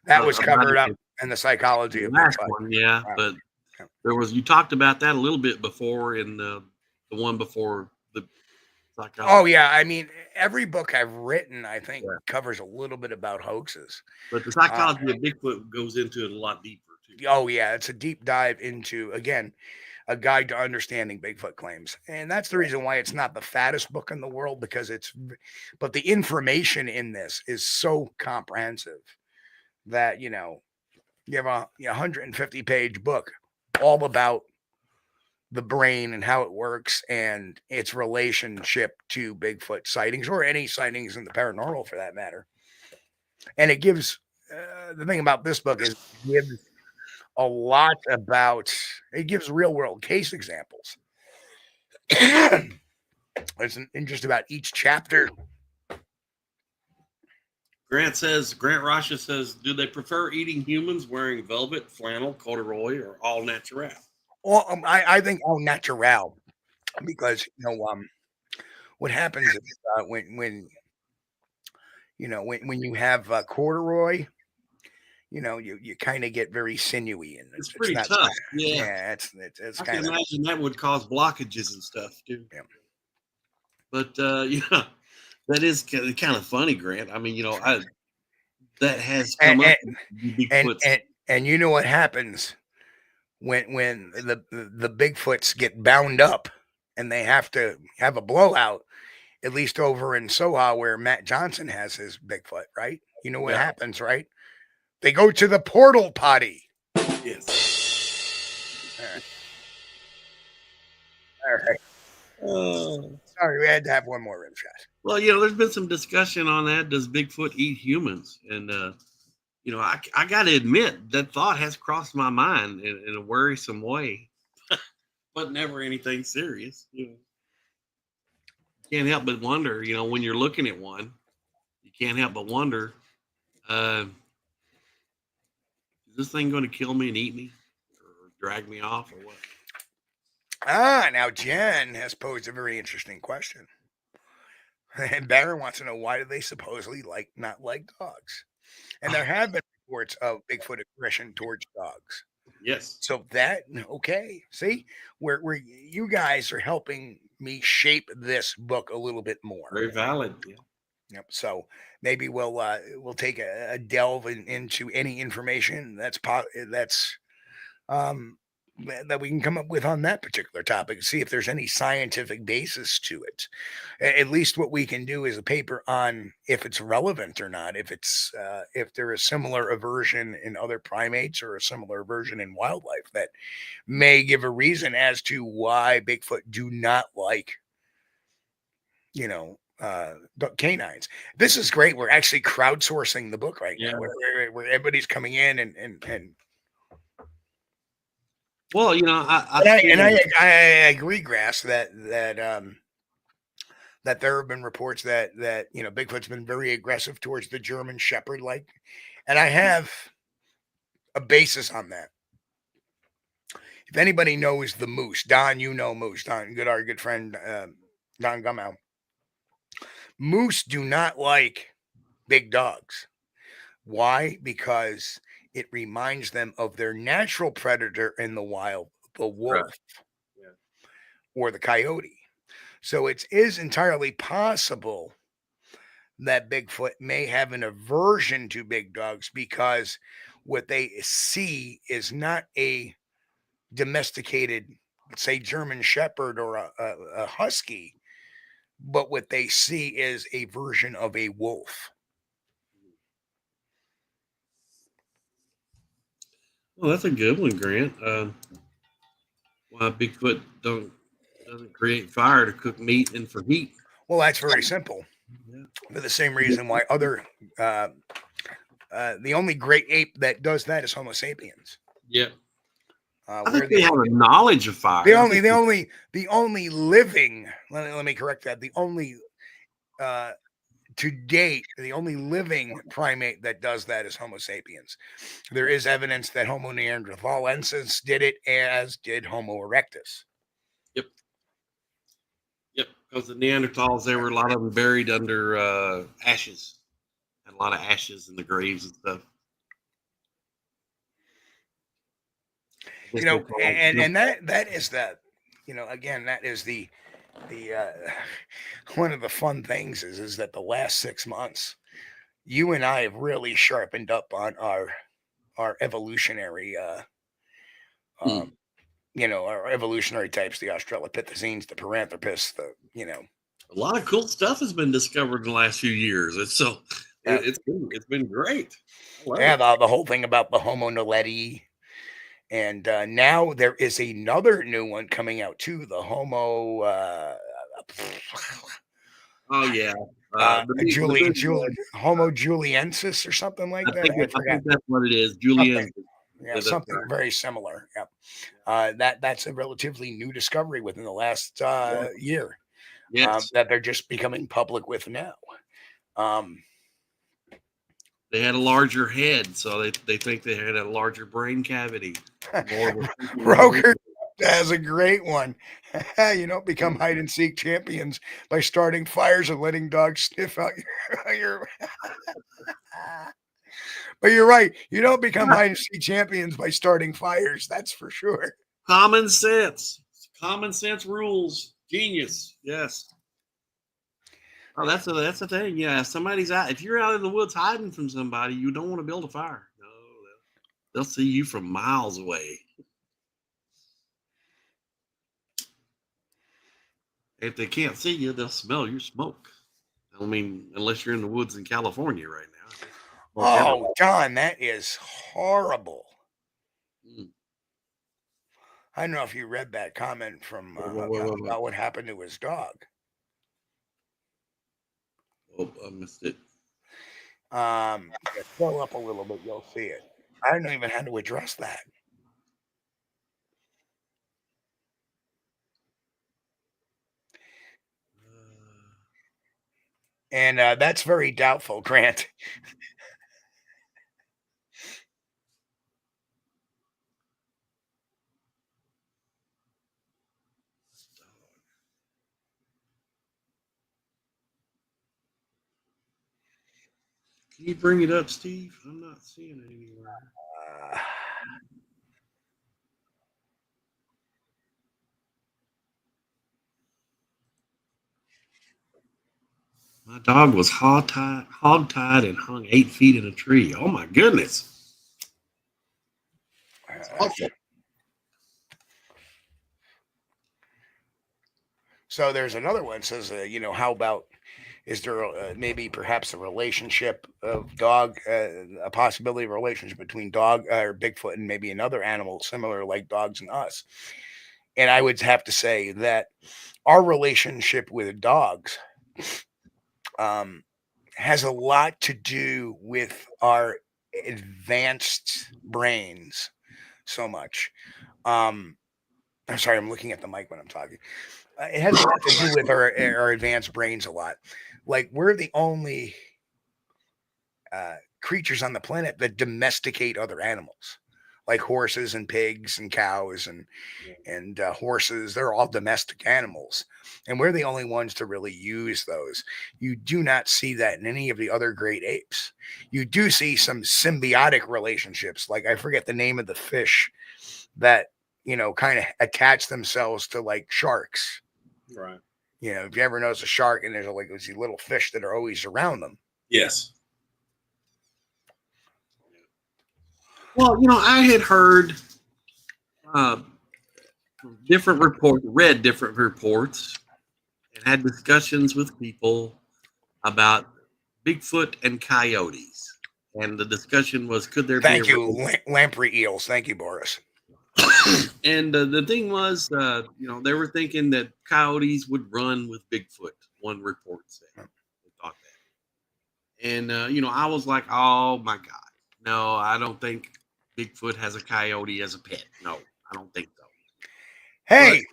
That was covered up in the psychology of last Bigfoot. one, yeah. But there was, you talked about that a little bit before in the one before the psychology. Oh yeah, I mean, every book I've written, I think, covers a little bit about hoaxes. But the psychology of Bigfoot goes into it a lot deeper too. Oh yeah, it's a deep dive into, again, a guide to understanding Bigfoot claims. And that's the reason why it's not the fattest book in the world, because but the information in this is so comprehensive that, you have a 150-page book all about the brain and how it works and its relationship to Bigfoot sightings or any sightings in the paranormal for that matter. And it gives the thing about this book is it gives a lot about it gives real world case examples. There's an interest about each chapter. Grant Rasha says, do they prefer eating humans wearing velvet, flannel, corduroy, or all natural? Well, I think all natural, because what happens is when you have corduroy, you kind of get very sinewy and It's pretty not tough. Yeah, it's I kind can of imagine that would cause blockages and stuff too. Yeah. But that is kind of funny, Grant. I mean, that has come up. And you know what happens when the Bigfoots get bound up and they have to have a blowout, at least over in Soha where Matt Johnson has his Bigfoot, right? You know what happens, right? They go to the portal potty. Yes. All right. Sorry, we had to have one more rim shot. Well, there's been some discussion on that. Does Bigfoot eat humans? And I got to admit that thought has crossed my mind in a worrisome way, but never anything serious. Can't help but wonder. When you're looking at one, you can't help but wonder: is this thing going to kill me and eat me, or drag me off, or what? Now Jen has posed a very interesting question. And Barron wants to know, why do they supposedly not like dogs? And there have been reports of Bigfoot aggression towards dogs. Yes. So okay. See, where you guys are helping me shape this book a little bit more. Very valid. Yeah. Yep. So maybe we'll take a delve into any information that we can come up with on that particular topic, see if there's any scientific basis to it. At least what we can do is a paper on if it's relevant or not, if there is similar aversion in other primates or a similar aversion in wildlife that may give a reason as to why Bigfoot do not like, canines. This is great. We're actually crowdsourcing the book right now, where everybody's coming in and well, I agree, Grass, that there have been reports that Bigfoot's been very aggressive towards the German Shepherd, and I have a basis on that. If anybody knows the Moose, Don, Moose, Don, our good friend Don Gumow. Moose do not like big dogs. Why? Because it reminds them of their natural predator in the wild, the wolf, or the coyote. So it is entirely possible that Bigfoot may have an aversion to big dogs because what they see is not a domesticated, let's say, German Shepherd or a husky, but what they see is a version of a wolf. Well, that's a good one, Grant. Why Bigfoot doesn't create fire to cook meat and for heat? Well, that's very simple. Yeah. For the same reason why the only great ape that does that is Homo sapiens. Yeah. I think they have a knowledge of fire. The only living. Let me correct that. The only to date, the only living primate that does that is Homo sapiens. There is evidence that Homo neanderthalensis did it, as did Homo erectus. Yep, because the Neanderthals, there were a lot of them buried under ashes. Had a lot of ashes in the graves and stuff. And that is that, again, that is the one of the fun things is that the last 6 months, you and I have really sharpened up on our evolutionary, our evolutionary types, the Australopithecines, the Paranthropus, a lot of cool stuff has been discovered in the last few years. It's been great. The whole thing about the Homo naledi And now there is another new one coming out too. The Homo Oh yeah. Homo juliensis or something like that. I I forgot. think that's what it is. Something. Julian. Yeah, something very similar. Yep. That's a relatively new discovery within the last year. Yes. That they're just becoming public with now. They had a larger head, so they think they had a larger brain cavity. Roker has a great one. You don't become hide and seek champions by starting fires and letting dogs sniff out your. But you're right. You don't become hide and seek champions by starting fires. That's for sure. Common sense. Common sense rules. Genius. Yes. Oh, that's the thing. Yeah, somebody's out. If you're out in the woods hiding from somebody, you don't want to build a fire. No, they'll see you from miles away. If they can't see you, they'll smell your smoke. I mean, unless you're in the woods in California right now. Oh, John, that is horrible. I don't know if you read that comment from about what happened to his dog. Oh, I missed it. Scroll up a little bit, you'll see it. I don't know even how to address that. And that's very doubtful, Grant. Can you bring it up, Steve? I'm not seeing it anywhere. My dog was hog-tied and hung 8 feet in a tree. Oh my goodness. That's awful. So there's another one that says, how about, is there maybe perhaps a relationship of dog, a possibility of a relationship between dog or Bigfoot and maybe another animal similar like dogs and us? And I would have to say that our relationship with dogs has a lot to do with our advanced brains so much. I'm sorry, I'm looking at the mic when I'm talking. It has a lot to do with our advanced brains a lot. Like we're the only creatures on the planet that domesticate other animals, like horses and pigs and cows and horses. They're all domestic animals, and we're the only ones to really use those. You do not see that in any of the other great apes. You do see some symbiotic relationships, like I forget the name of the fish that kind of attach themselves to like sharks. Right. If you ever notice a shark and there's like these little fish that are always around them. Yes. Well, I had heard different reports, read different reports, and had discussions with people about Bigfoot and coyotes. And the discussion was, could there Thank be you, lamprey eels. Thank you, Boris. And the thing was, they were thinking that coyotes would run with Bigfoot. One report said they thought that. And, I was like, oh, my God. No, I don't think Bigfoot has a coyote as a pet. No, I don't think so. Hey,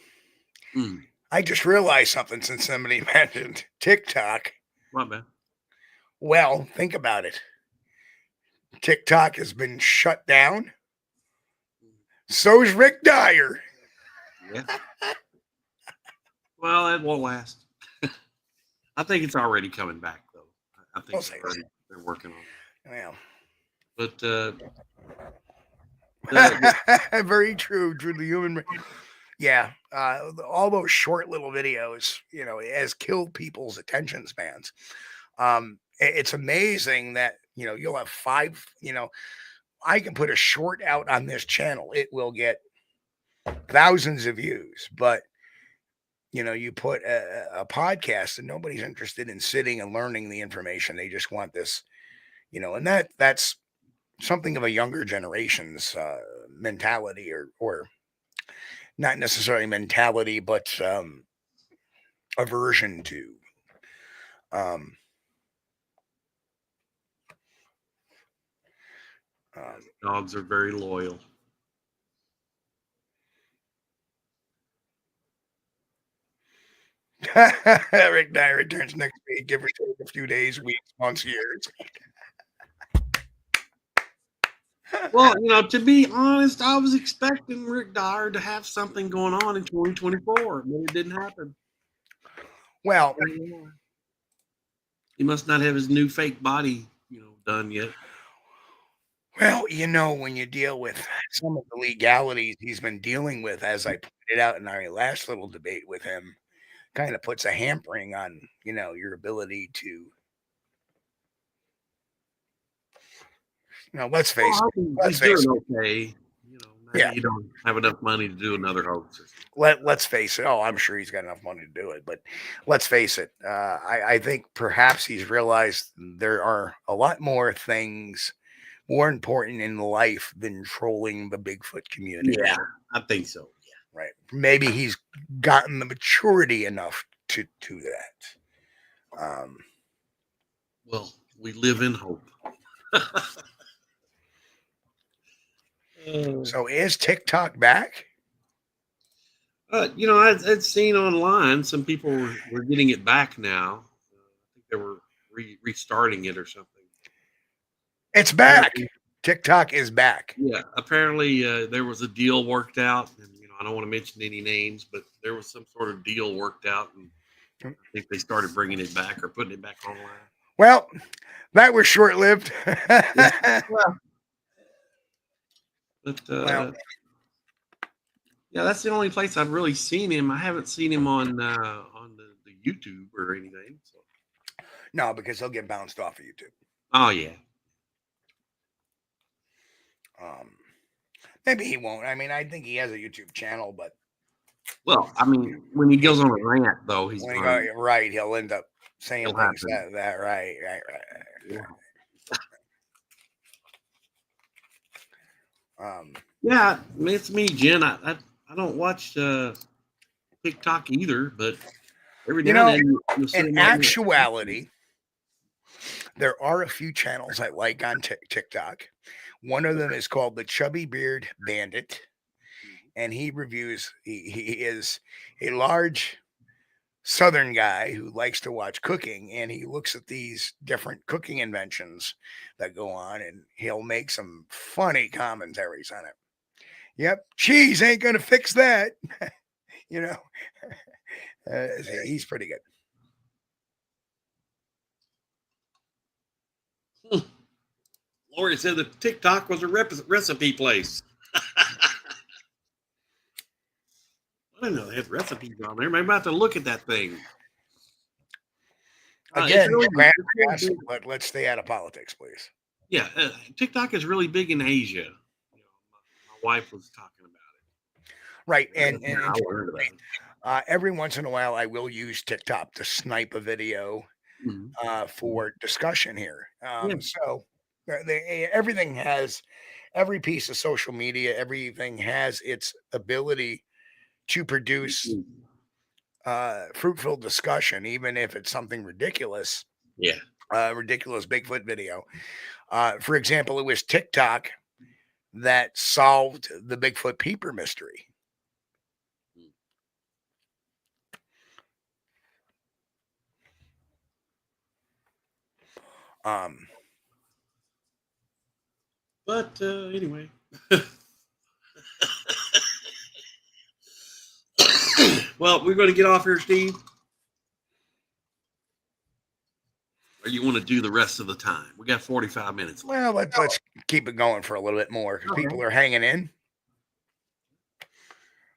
I just realized something since somebody mentioned TikTok. What, man? Well, think about it. TikTok has been shut down. So's Rick Dyer. Yeah. Well, that won't last. I think it's already coming back, though. I think they're working on it. Well, but very true. True, the human. Yeah, all those short little videos, has killed people's attention spans. It's amazing that you'll have 5. I can put a short out on this channel. It will get thousands of views, but you put a podcast and nobody's interested in sitting and learning the information. They just want this, and that's something of a younger generation's mentality, or not necessarily mentality, but aversion to. Um, Dogs are very loyal. Rick Dyer returns next week, give or take a few days, weeks, months, years. Well, to be honest, I was expecting Rick Dyer to have something going on in 2024, but it didn't happen. Well, he must not have his new fake body, done yet. Well, when you deal with some of the legalities he's been dealing with, as I pointed out in our last little debate with him, kind of puts a hampering on, your ability to, let's face it. Let's face it. Okay. Yeah. You don't have enough money to do another hoax. Or something. Let's face it. Oh, I'm sure he's got enough money to do it, but let's face it. I think perhaps he's realized there are a lot more things more important in life than trolling the Bigfoot community. Yeah, I think so. Yeah. Right. Maybe he's gotten the maturity enough to do that. Well, we live in hope. So is TikTok back? I'd seen online some people were getting it back now. I think they were restarting it or something. It's back. TikTok is back. Yeah, apparently there was a deal worked out, and I don't want to mention any names, but there was some sort of deal worked out, and I think they started bringing it back or putting it back online. Well, that was short-lived. But yeah, that's the only place I've really seen him. I haven't seen him on the YouTube or anything. So. No, because he'll get bounced off of YouTube. Oh yeah. Maybe he won't. I mean, I think he has a YouTube channel, but when he goes on a rant, though, he's right. He'll end up saying things that right. Yeah, it's me, Jen. I don't watch TikTok either, but every now and then in actuality, there are a few channels I like on TikTok. One of them is called the Chubby Beard Bandit, and he reviews. He is a large Southern guy who likes to watch cooking, and he looks at these different cooking inventions that go on, and he'll make some funny commentaries on it. Yep, cheese ain't gonna fix that. He's pretty good. Lori said that TikTok was a recipe place. I didn't know they had recipes on there. Maybe I'm about to look at that thing. Again, but let's stay out of politics, please. Yeah, TikTok is really big in Asia. My wife was talking about it. Right, and every once in a while, I will use TikTok to snipe a video for discussion here. So everything has, every piece of social media, everything has its ability to produce fruitful discussion, even if it's something ridiculous. Yeah. Ridiculous Bigfoot video. For example, it was TikTok that solved the Bigfoot Peeper mystery. But anyway. Well, we're going to get off here, Steve. Or you want to do the rest of the time? We got 45 minutes left. Well, let's keep it going for a little bit more because people are hanging in.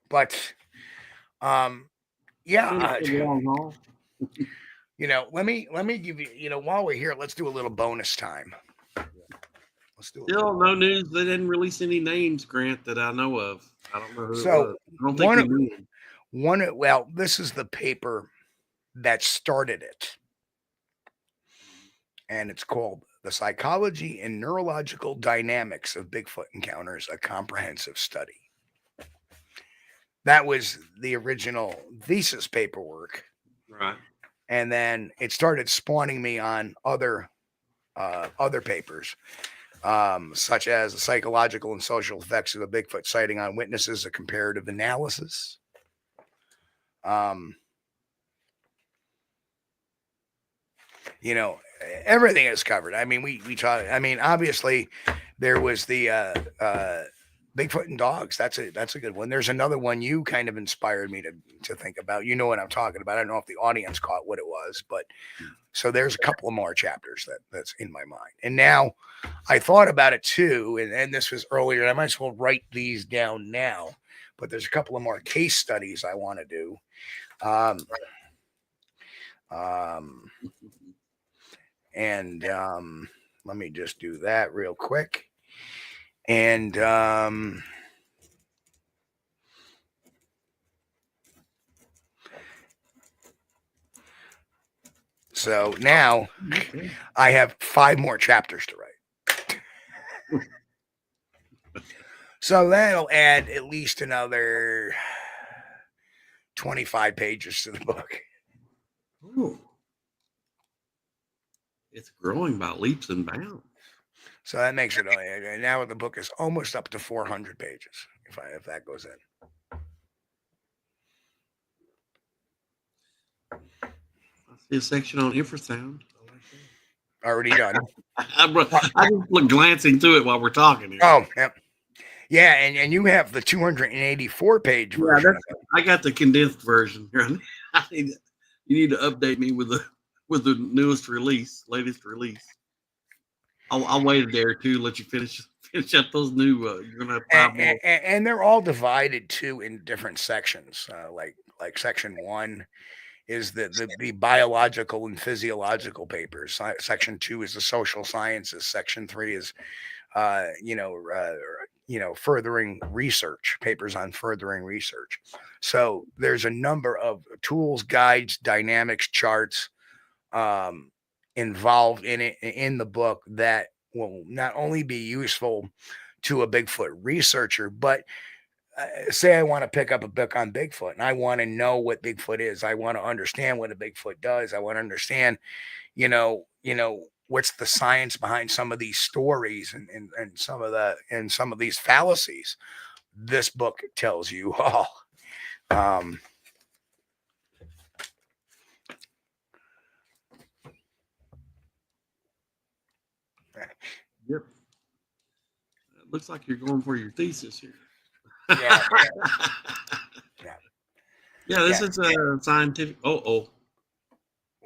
But, yeah. Let me give you, while we're here, let's do a little bonus time. Let's do it. Still no news. They didn't release any names, Grant, that I know of. I don't know who so it was. I don't think well, this is the paper that started it. And it's called The Psychology and Neurological Dynamics of Bigfoot Encounters, a Comprehensive Study. That was the original thesis paperwork. Right. And then it started spawning me on other papers, such as the psychological and social effects of a Bigfoot sighting on witnesses, a comparative analysis. You know, everything is covered. I mean, we talk. I mean, obviously, there was the Bigfoot and dogs. That's a good one. There's another one you kind of inspired me to think about. You know what I'm talking about. I don't know if the audience caught what it was, but so there's a couple of more chapters that's in my mind. And now I thought about it too, and this was earlier. And I might as well write these down now. But there's a couple of more case studies I want to do. And let me just do that real quick. And so now I have 5 more chapters to write. So that'll add at least another 25 pages to the book. Ooh. It's growing by leaps and bounds. So that makes it now the book is almost up to 400 pages if that goes in. I see a section on infrasound. I like that. Already done. I'm just glancing through it while we're talking here. Oh, yep. Yeah, and you have the 284 page version. Yeah, I got the condensed version here. You need to update me with the latest release. I'll wait a day or two, let you finish up those new. You're gonna have 5 more. And they're all divided too in different sections. Like section 1 is the biological and physiological papers. Section 2 is the social sciences. Section 3 is furthering research, papers on furthering research. So there's a number of tools, guides, dynamics, charts involved in the book that will not only be useful to a Bigfoot researcher, but say I want to pick up a book on Bigfoot and I want to know what Bigfoot is. I want to understand what a Bigfoot does. I want to understand, what's the science behind some of these stories and some of these fallacies. This book tells you all. Yep. It looks like you're going for your thesis here. Yeah. Yeah, this is a scientific. What?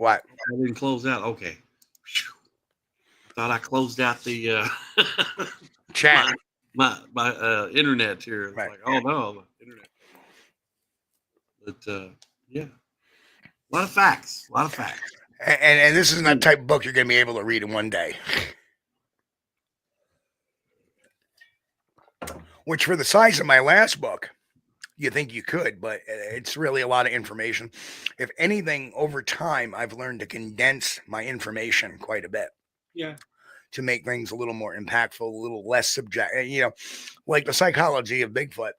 I didn't close out. Okay. Thought I closed out the Chat. my internet here. It's Right. like, oh no, the internet. But yeah, a lot of facts. And this is not the type of book you're going to be able to read in one day. Which, for the size of my last book, you think you could, but it's really a lot of information. If anything, over time, I've learned to condense my information quite a bit. Yeah. To make things a little more impactful, a little less subjective. Like the psychology of Bigfoot.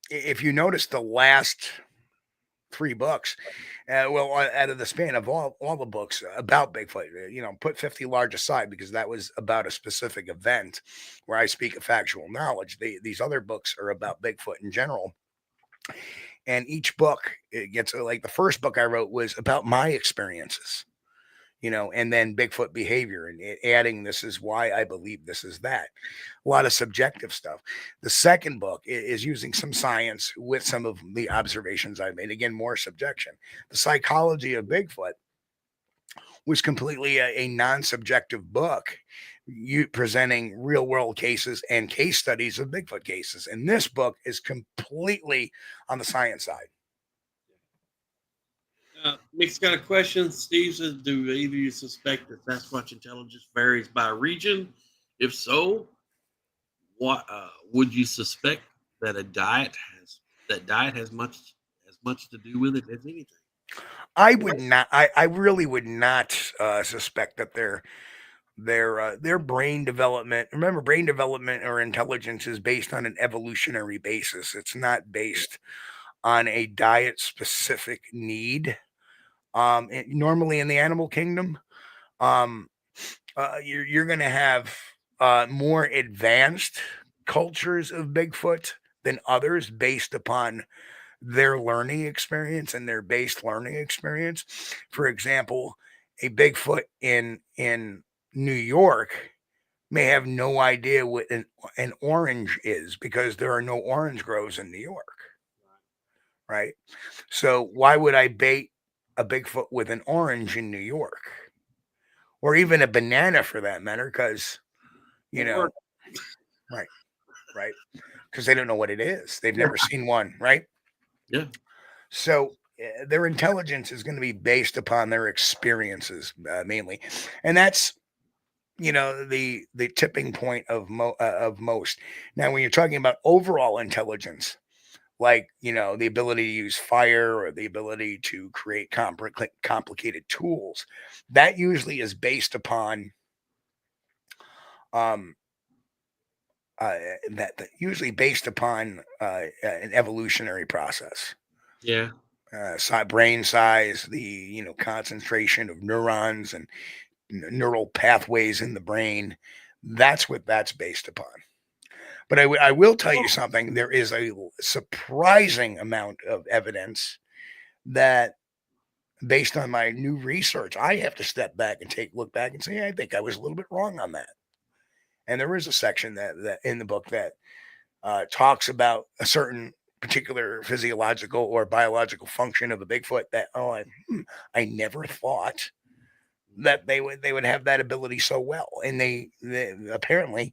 If you notice the last 3 books, out of the span of all the books about Bigfoot, put 50 Large aside because that was about a specific event where I speak of factual knowledge. These other books are about Bigfoot in general. And each book, it gets like the first book I wrote was about my experiences, and then Bigfoot behavior and adding this is why I believe this is that. A lot of subjective stuff. The second book is using some science with some of the observations I made. Again, more subjection. The Psychology of Bigfoot was completely a non-subjective book, you presenting real world cases and case studies of Bigfoot cases. And this book is completely on the science side. Nick's got a question. Steve says, do either of you suspect that Sasquatch intelligence varies by region? If so, what would you suspect that diet has much to do with it as anything? I would not. I really would not suspect that their brain development. Remember, brain development or intelligence is based on an evolutionary basis. It's not based on a diet specific need. Normally in the animal kingdom, um, you're going to have more advanced cultures of Bigfoot than others based upon their learning experience and their based learning experience. For example, a Bigfoot in New York may have no idea what an orange is because there are no orange groves in New York, right? So why would I bait a Bigfoot with an orange in New York or even a banana for that matter? Because right, right, because they don't know what it is. They've never seen one, right? Yeah. So their intelligence is going to be based upon their experiences mainly, and that's the tipping point of most. Now, when you're talking about overall intelligence, like the ability to use fire or the ability to create complicated tools, that usually is based upon um usually based upon an evolutionary process. Yeah. Brain size, the concentration of neurons and neural pathways in the brain. That's what that's based upon. But I will tell you something. There is a surprising amount of evidence that, based on my new research, I have to step back and look back and say, I think I was a little bit wrong on that. And there is a section that in the book that talks about a certain particular physiological or biological function of a Bigfoot that I never thought that they would have that ability so well, and they apparently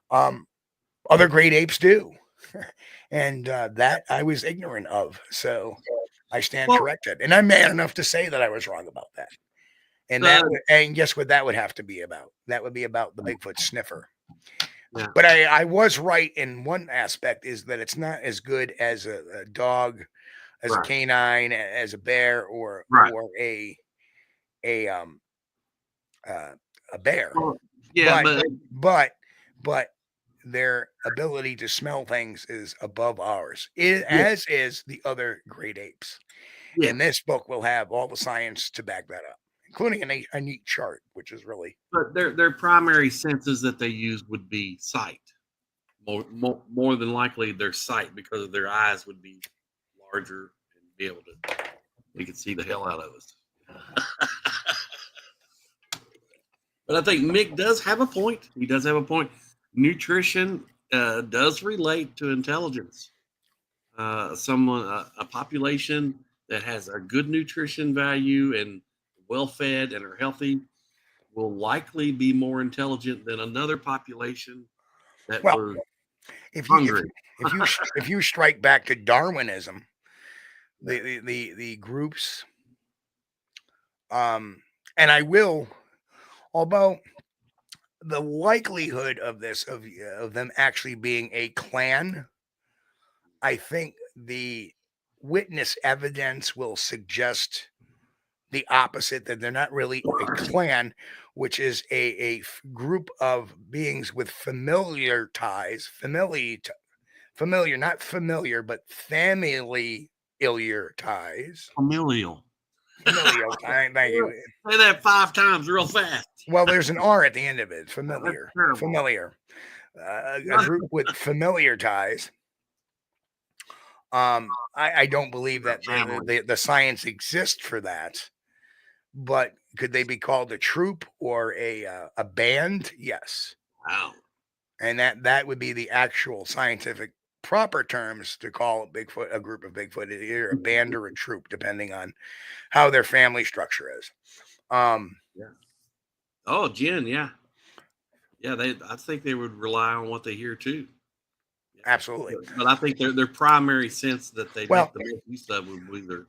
other great apes do, and that I was ignorant of. So I stand Well, corrected, and I'm man enough to say that I was wrong about that. And and guess what that would have to be about? That would be about the Bigfoot sniffer. yeah. But I was right in one aspect, is that it's not as good as a dog, as a Right. canine, as a bear, or Right. a um a bear. Well, yeah, But their ability to smell things is above ours, yeah, as is the other great apes. yeah. And this book will have all the science to back that up, including a neat chart, which is really But their primary senses that they use would be sight. More than likely, their sight, because their eyes would be larger and be able to. They could see the hell out of us. But I think Mick does have a point. He does have a point. Nutrition does relate to intelligence. A population that has a good nutrition value and well fed and are healthy will likely be more intelligent than another population that well. were If hungry. if you strike back to Darwinism, the groups, and I will, although the likelihood of this of them actually being a clan, I think the witness evidence will suggest the opposite, that they're not really a clan, which is a group of beings with familiar ties, familiar, not familiar, but familiar ties. Familial. Familial time, thank you. Say that 5 times real fast. Well, there's an R at the end of it. That's Familiar. terrible. Familiar. A group with familiar ties. I don't believe that the science exists for that. But could they be called a troop or a band? Yes. Wow. And that would be the actual scientific proper terms to call Bigfoot a group of Bigfoot, either a band or a troop, depending on how their family structure is. Yeah. Oh, Jen, yeah. Yeah, I think they would rely on what they hear too. Yeah. Absolutely. But I think their primary sense that they make the most use of would be their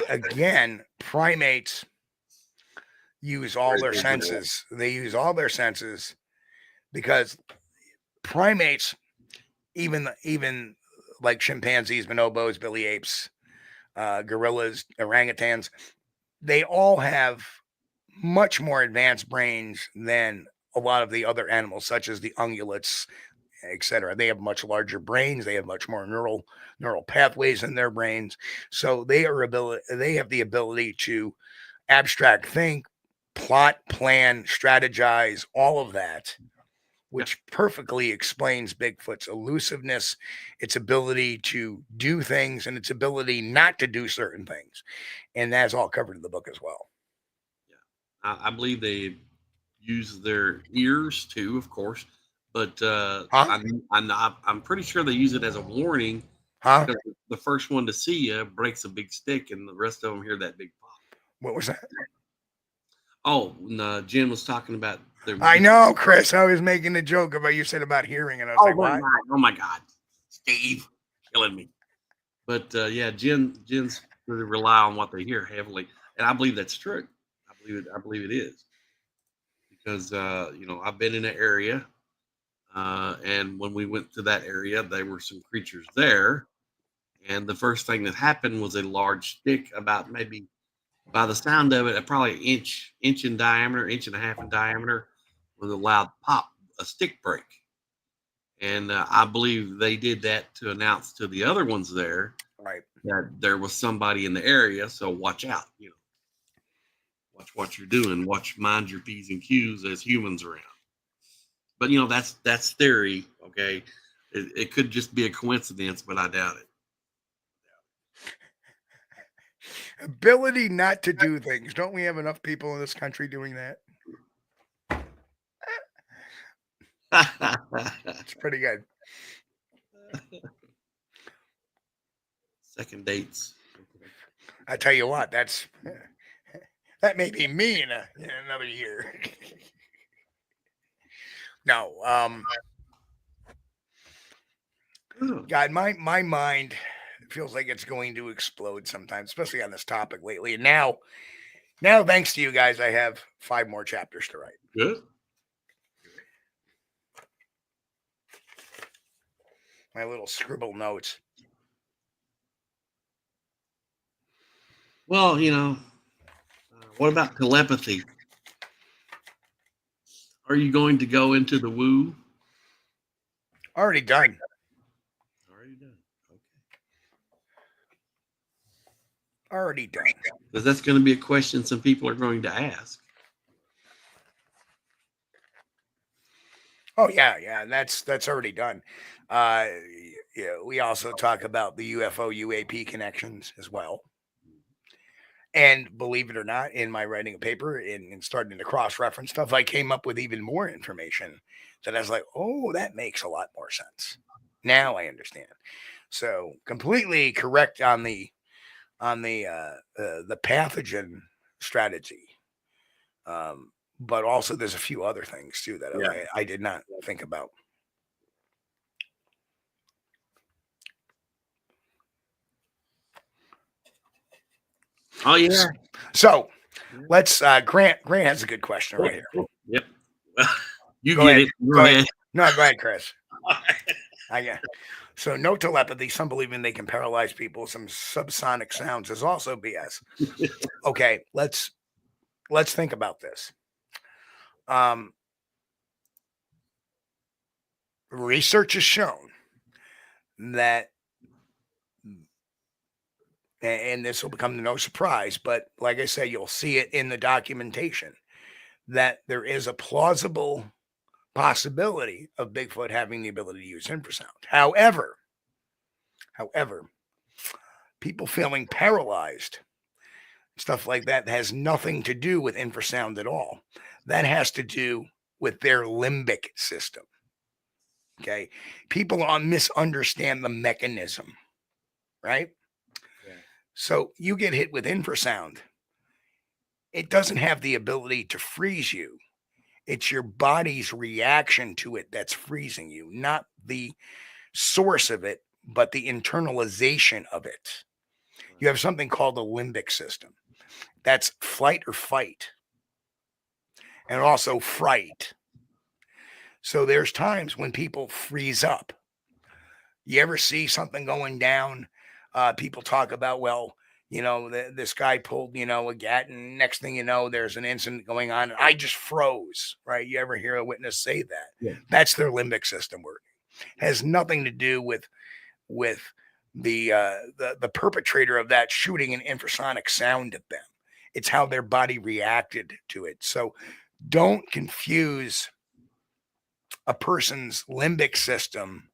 again, primates use all their senses. They use all their senses because primates, even like chimpanzees, bonobos, billy apes, gorillas, orangutans, they all have much more advanced brains than a lot of the other animals, such as the ungulates, etc. They have much larger brains. They have much more neural pathways in their brains. So they have the ability to abstract think, plot, plan, strategize, all of that, which perfectly explains Bigfoot's elusiveness, its ability to do things, and its ability not to do certain things. And that's all covered in the book as well. Yeah. I believe they use their ears too, of course, but I'm pretty sure they use it as a warning. Because the first one to see you breaks a big stick, and the rest of them hear that big pop. What was that? Oh, no, Jen was talking about their. I know, Chris. I was making a joke about you said about hearing, and I was like, "What? Oh my God, Steve, killing me." But yeah, Jen's really rely on what they hear heavily, and I believe that's true. I believe it is, because I've been in an area, and when we went to that area, there were some creatures there, and the first thing that happened was a large stick, about maybe, by the sound of it, probably an inch in diameter, inch and a half in diameter, with a loud pop, a stick break. And I believe they did that to announce to the other ones there, right, that there was somebody in the area. So watch out, watch what you're doing. Mind your P's and Q's as humans around. But that's theory. Okay, it could just be a coincidence, but I doubt it. Ability not to do things. Don't we have enough people in this country doing that? It's pretty good. Second dates. I tell you what, that may be me in another year. No, God, my mind feels like it's going to explode sometimes, especially on this topic lately. And now, thanks to you guys, I have 5 more chapters to write. Good. My little scribble notes. Well, what about telepathy? Are you going to go into the woo? Already done. Okay. Already done. Because that's going to be a question some people are going to ask. Oh yeah, that's already done. We also talk about the UFO UAP connections as well. And believe it or not, in my writing a paper and starting to cross-reference stuff, I came up with even more information that I was like, oh, that makes a lot more sense. Now I understand. So completely correct on the pathogen strategy. But also there's a few other things too that I did not think about. Oh yeah. So let's Grant has a good question right here. Yep. You go get ahead. It. Go ahead. No, go ahead, Chris. So no telepathy. Some believing they can paralyze people. Some subsonic sounds is also BS. Okay, let's think about this. Research has shown that, and this will become no surprise, but like I say, you'll see it in the documentation, that there is a plausible possibility of Bigfoot having the ability to use infrasound. However, people feeling paralyzed, stuff like that, has nothing to do with infrasound at all. That has to do with their limbic system. Okay. People misunderstand the mechanism, right? Yeah. So you get hit with infrasound. It doesn't have the ability to freeze you. It's your body's reaction to it that's freezing you, not the source of it, but the internalization of it. You have something called the limbic system. That's flight or fight, and also fright. So there's times when people freeze up. You ever see something going down? People talk about, well, this guy pulled, a gat, and next thing you know, there's an incident going on. And I just froze, right? You ever hear a witness say that? Yeah. That's their limbic system working. Has nothing to do with the perpetrator of that shooting an infrasonic sound at them. It's how their body reacted to it. So don't confuse a person's limbic system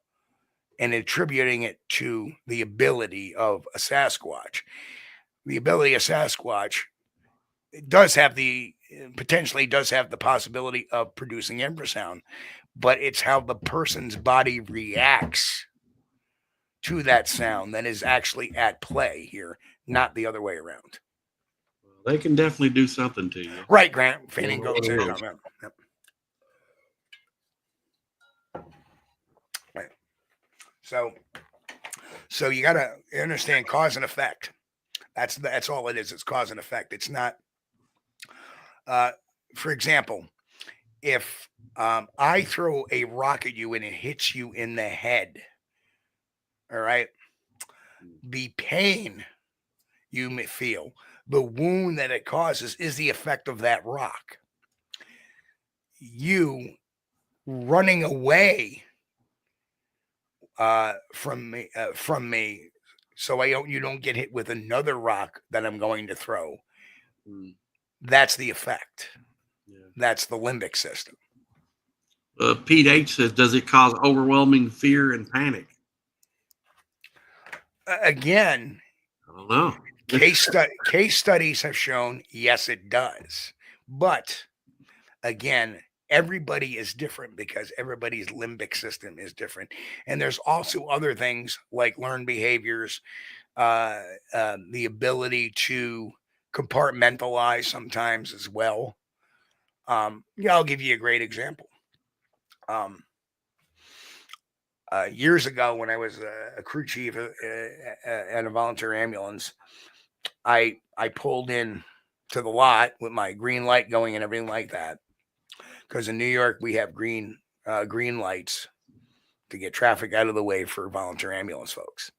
and attributing it to the ability of a Sasquatch. The ability of Sasquatch potentially does have the possibility of producing infrasound, but it's how the person's body reacts to that sound that is actually at play here, not the other way around. They can definitely do something to you. Right, Grant. Fanning goes there. Yep. Right. So you gotta understand cause and effect. That's all it is. It's cause and effect. It's not. For example, if I throw a rock at you and it hits you in the head, all right, the pain you may feel, the wound that it causes, is the effect of that rock. You running away from me, so you don't get hit with another rock that I'm going to throw. That's the effect. Yeah. That's the limbic system. Pete H says, does it cause overwhelming fear and panic? Again, I don't know. Case studies have shown, yes, it does. But again, everybody is different because everybody's limbic system is different. And there's also other things like learned behaviors, the ability to compartmentalize sometimes as well. I'll give you a great example. Years ago, when I was a crew chief at a volunteer ambulance, I pulled in to the lot with my green light going and everything like that. Because in New York, we have green lights to get traffic out of the way for volunteer ambulance folks.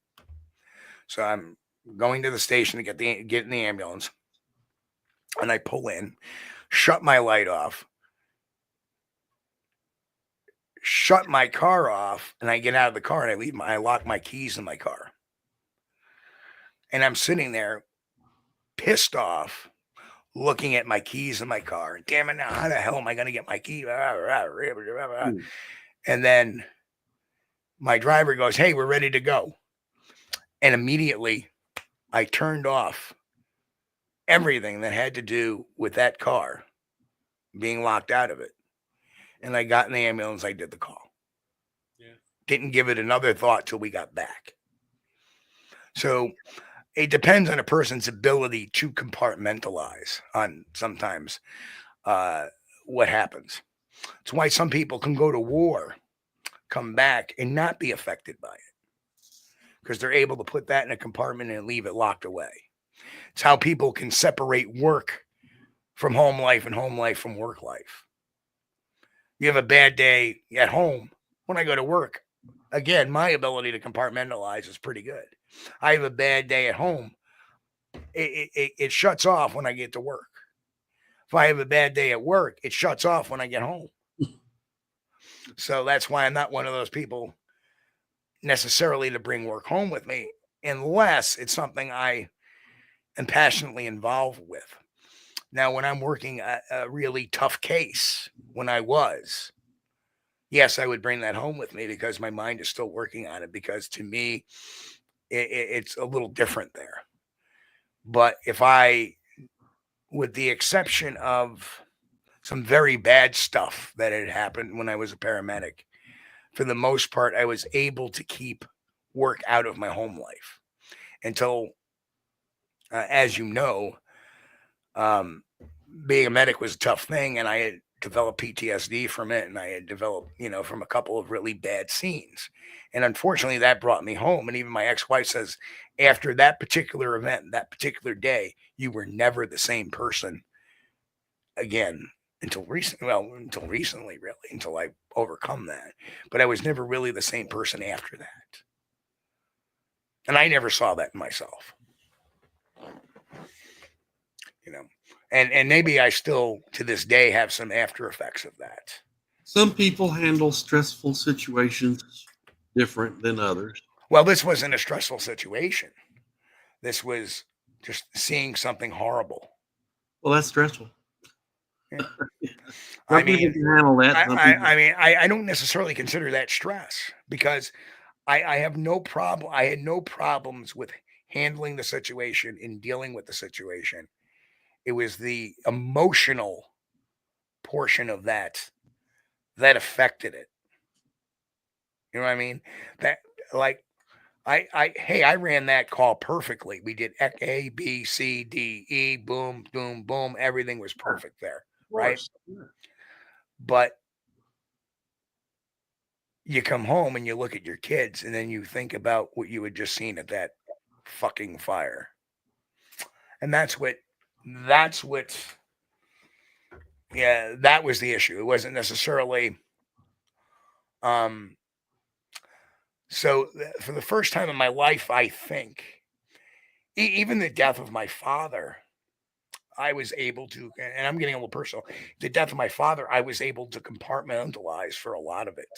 So I'm going to the station to get in the ambulance, and I pull in, shut my light off, shut my car off, and I get out of the car and I lock my keys in my car. And I'm sitting there pissed off, looking at my keys in my car. Damn it, now how the hell am I going to get my key? And then my driver goes, hey, we're ready to go. And immediately I turned off everything that had to do with that car being locked out of it. And I got in the ambulance. I did the call. Yeah. Didn't give it another thought till we got back. So it depends on a person's ability to compartmentalize on sometimes what happens. It's why some people can go to war, come back, and not be affected by it, because they're able to put that in a compartment and leave it locked away. It's how people can separate work from home life and home life from work life. You have a bad day at home. When I go to work, again, my ability to compartmentalize is pretty good. I have a bad day at home. It shuts off when I get to work. If I have a bad day at work, it shuts off when I get home. So that's why I'm not one of those people necessarily to bring work home with me, unless it's something I am passionately involved with. Now, when I'm working a really tough case, yes, I would bring that home with me because my mind is still working on it, because to me, it's a little different there. But with the exception of some very bad stuff that had happened when I was a paramedic, for the most part, I was able to keep work out of my home life until, as you know, being a medic was a tough thing, and I had developed PTSD from it, and I had developed, from a couple of really bad scenes. And unfortunately, that brought me home. And even my ex-wife says, after that particular event, that particular day, you were never the same person again until recently, really, until I overcome that. But I was never really the same person after that. And I never saw that in myself. you know, and maybe I still to this day have some after effects of that. Some people handle stressful situations different than others. Well, this wasn't a stressful situation. This was just seeing something horrible. Well, that's stressful. Yeah. Some people can handle that. Some people, I don't necessarily consider that stress because I have no problem. I had no problems with handling the situation and dealing with the situation. It was the emotional portion of that affected it. You know what I mean? That like I ran that call perfectly. We did A, B, C, D, E, boom, boom, boom. Everything was perfect there, right? Yeah. But you come home and you look at your kids and then you think about what you had just seen at that fucking fire. And that's what yeah, that was the issue. It wasn't necessarily so for the first time in my life, I think even the death of my father, I was able to, and I'm getting a little personal, the death of my father, I was able to compartmentalize for a lot of it.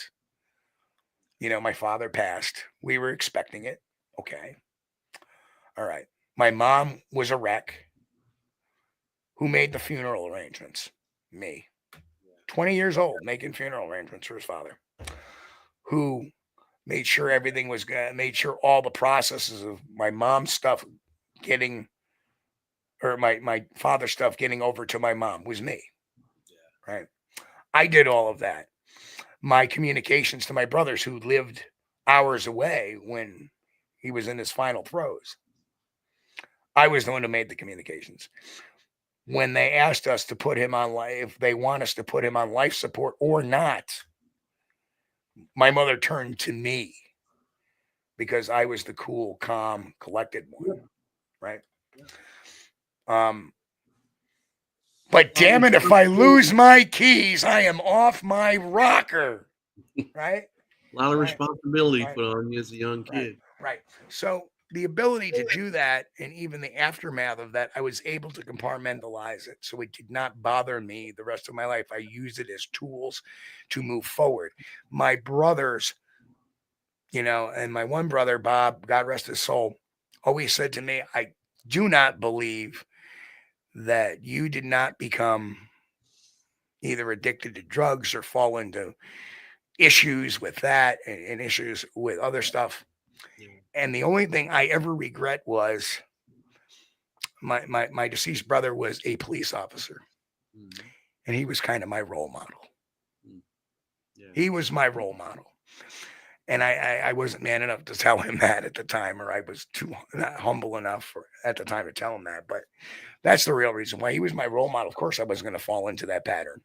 You know, my father passed. We were expecting it. Okay. All right. My mom was a wreck. Who made the funeral arrangements? Me. 20 years old, making funeral arrangements for his father. Who made sure everything was good, made sure all the processes of my mom's stuff getting, or my father's stuff getting over to my mom was me. Right. I did all of that. My communications to my brothers who lived hours away when he was in his final throes. I was the one who made the communications. When they asked us to put him on life, if they want us to put him on life support or not, my mother turned to me because I was the cool, calm, collected one, right? But damn it, if I lose my keys, I am off my rocker, right? A lot of responsibility put on you as a young kid. Right. So the ability to do that and even the aftermath of that, I was able to compartmentalize it. So it did not bother me the rest of my life. I used it as tools to move forward. My brothers, you know, and my one brother, Bob, God rest his soul, always said to me, I do not believe that you did not become either addicted to drugs or fall into issues with that and issues with other stuff. And the only thing I ever regret was my deceased brother was a police officer. And he was kind of my role model. He was my role model. And I wasn't man enough to tell him that at the time, or I was too not humble enough at the time to tell him that. But that's the real reason why he was my role model. Of course, I wasn't going to fall into that pattern.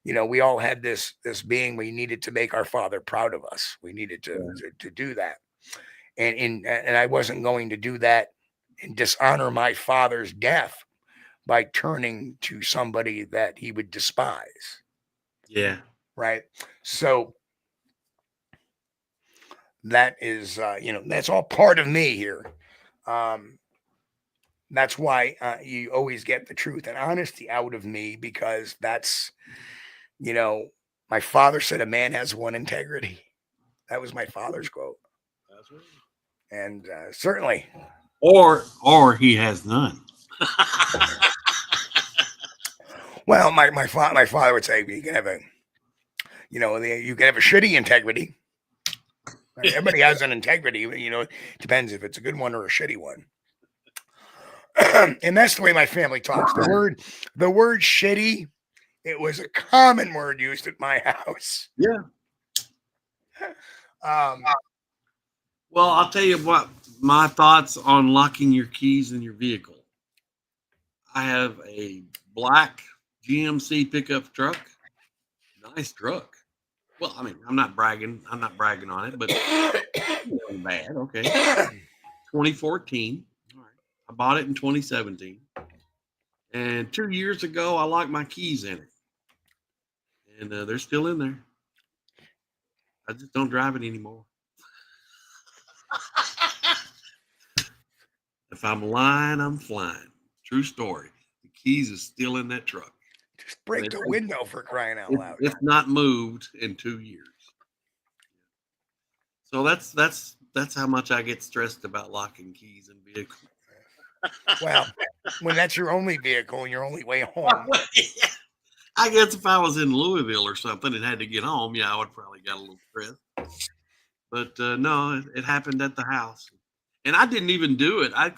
You know, we all had this being we needed to make our father proud of us. We needed to do that. And I wasn't going to do that and dishonor my father's death by turning to somebody that he would despise. Yeah. Right. So that is, you know, that's all part of me here. That's why you always get the truth and honesty out of me, because that's, you know, my father said a man has one integrity. That was my father's quote. That's right. And certainly. Or he has none. Well, my father would say you can have a, you know, you can have a shitty integrity. Right? Everybody has an integrity, you know, it depends if it's a good one or a shitty one. And that's the way my family talks. The word shitty, it was a common word used at my house. Yeah. Well, I'll tell you what, my thoughts on locking your keys in your vehicle. I have a black GMC pickup truck. Nice truck. Well, I mean, I'm not bragging on it, but it wasn't bad. Okay. 2014. All right. I bought it in 2017. And 2 years ago, I locked my keys in it. And they're still in there. I just don't drive it anymore. If I'm lying, I'm flying. True story. keys is still in that truck. Just break the window for crying out loud. It's not moved in 2 years. So that's how much I get stressed about locking keys in vehicles. Well, when that's your only vehicle and your only way home. I guess if I was in Louisville or something and had to get home, yeah, I would probably got a little stressed. But no, it happened at the house. And I didn't even do it. I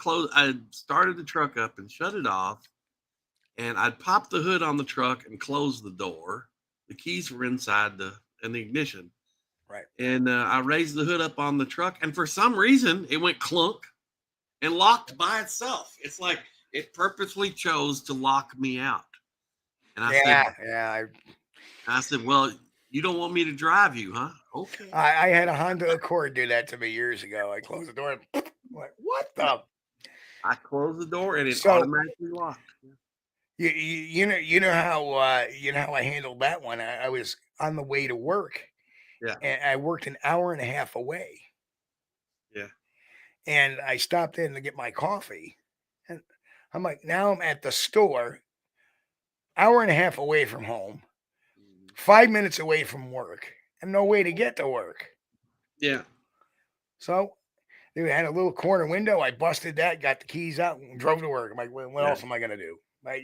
started the truck up and shut it off. And I'd pop the hood on the truck and close the door. The keys were inside in the ignition. Right. And I raised the hood up on the truck. And for some reason, it went clunk and locked by itself. It's like it purposely chose to lock me out. And I said, well, you don't want me to drive you, huh? Okay. I had a Honda Accord do that to me years ago. I closed the door and I'm like, what the? I closed the door and it automatically locked. You know how I handled that one. I was on the way to work. Yeah. And I worked an hour and a half away. Yeah. And I stopped in to get my coffee. And I'm like, now I'm at the store, hour and a half away from home, 5 minutes away from work, and no way to get to work. Yeah. So they had a little corner window. I busted that, got the keys out, and drove to work. I'm like, what else am I going to do?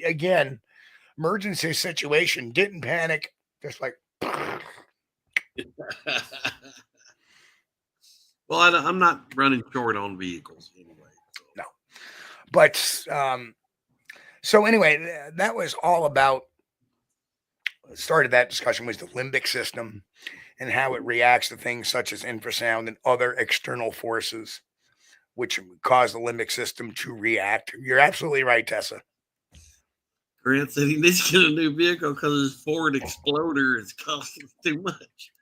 Again, emergency situation, didn't panic, just like. Well, I'm not running short on vehicles anyway. So. No. But so anyway, that was all about. Started that discussion was the limbic system and how it reacts to things such as infrasound and other external forces, which cause the limbic system to react. You're absolutely right, Tessa. Grant said he needs to get a new vehicle because his Ford Exploder is costing too much.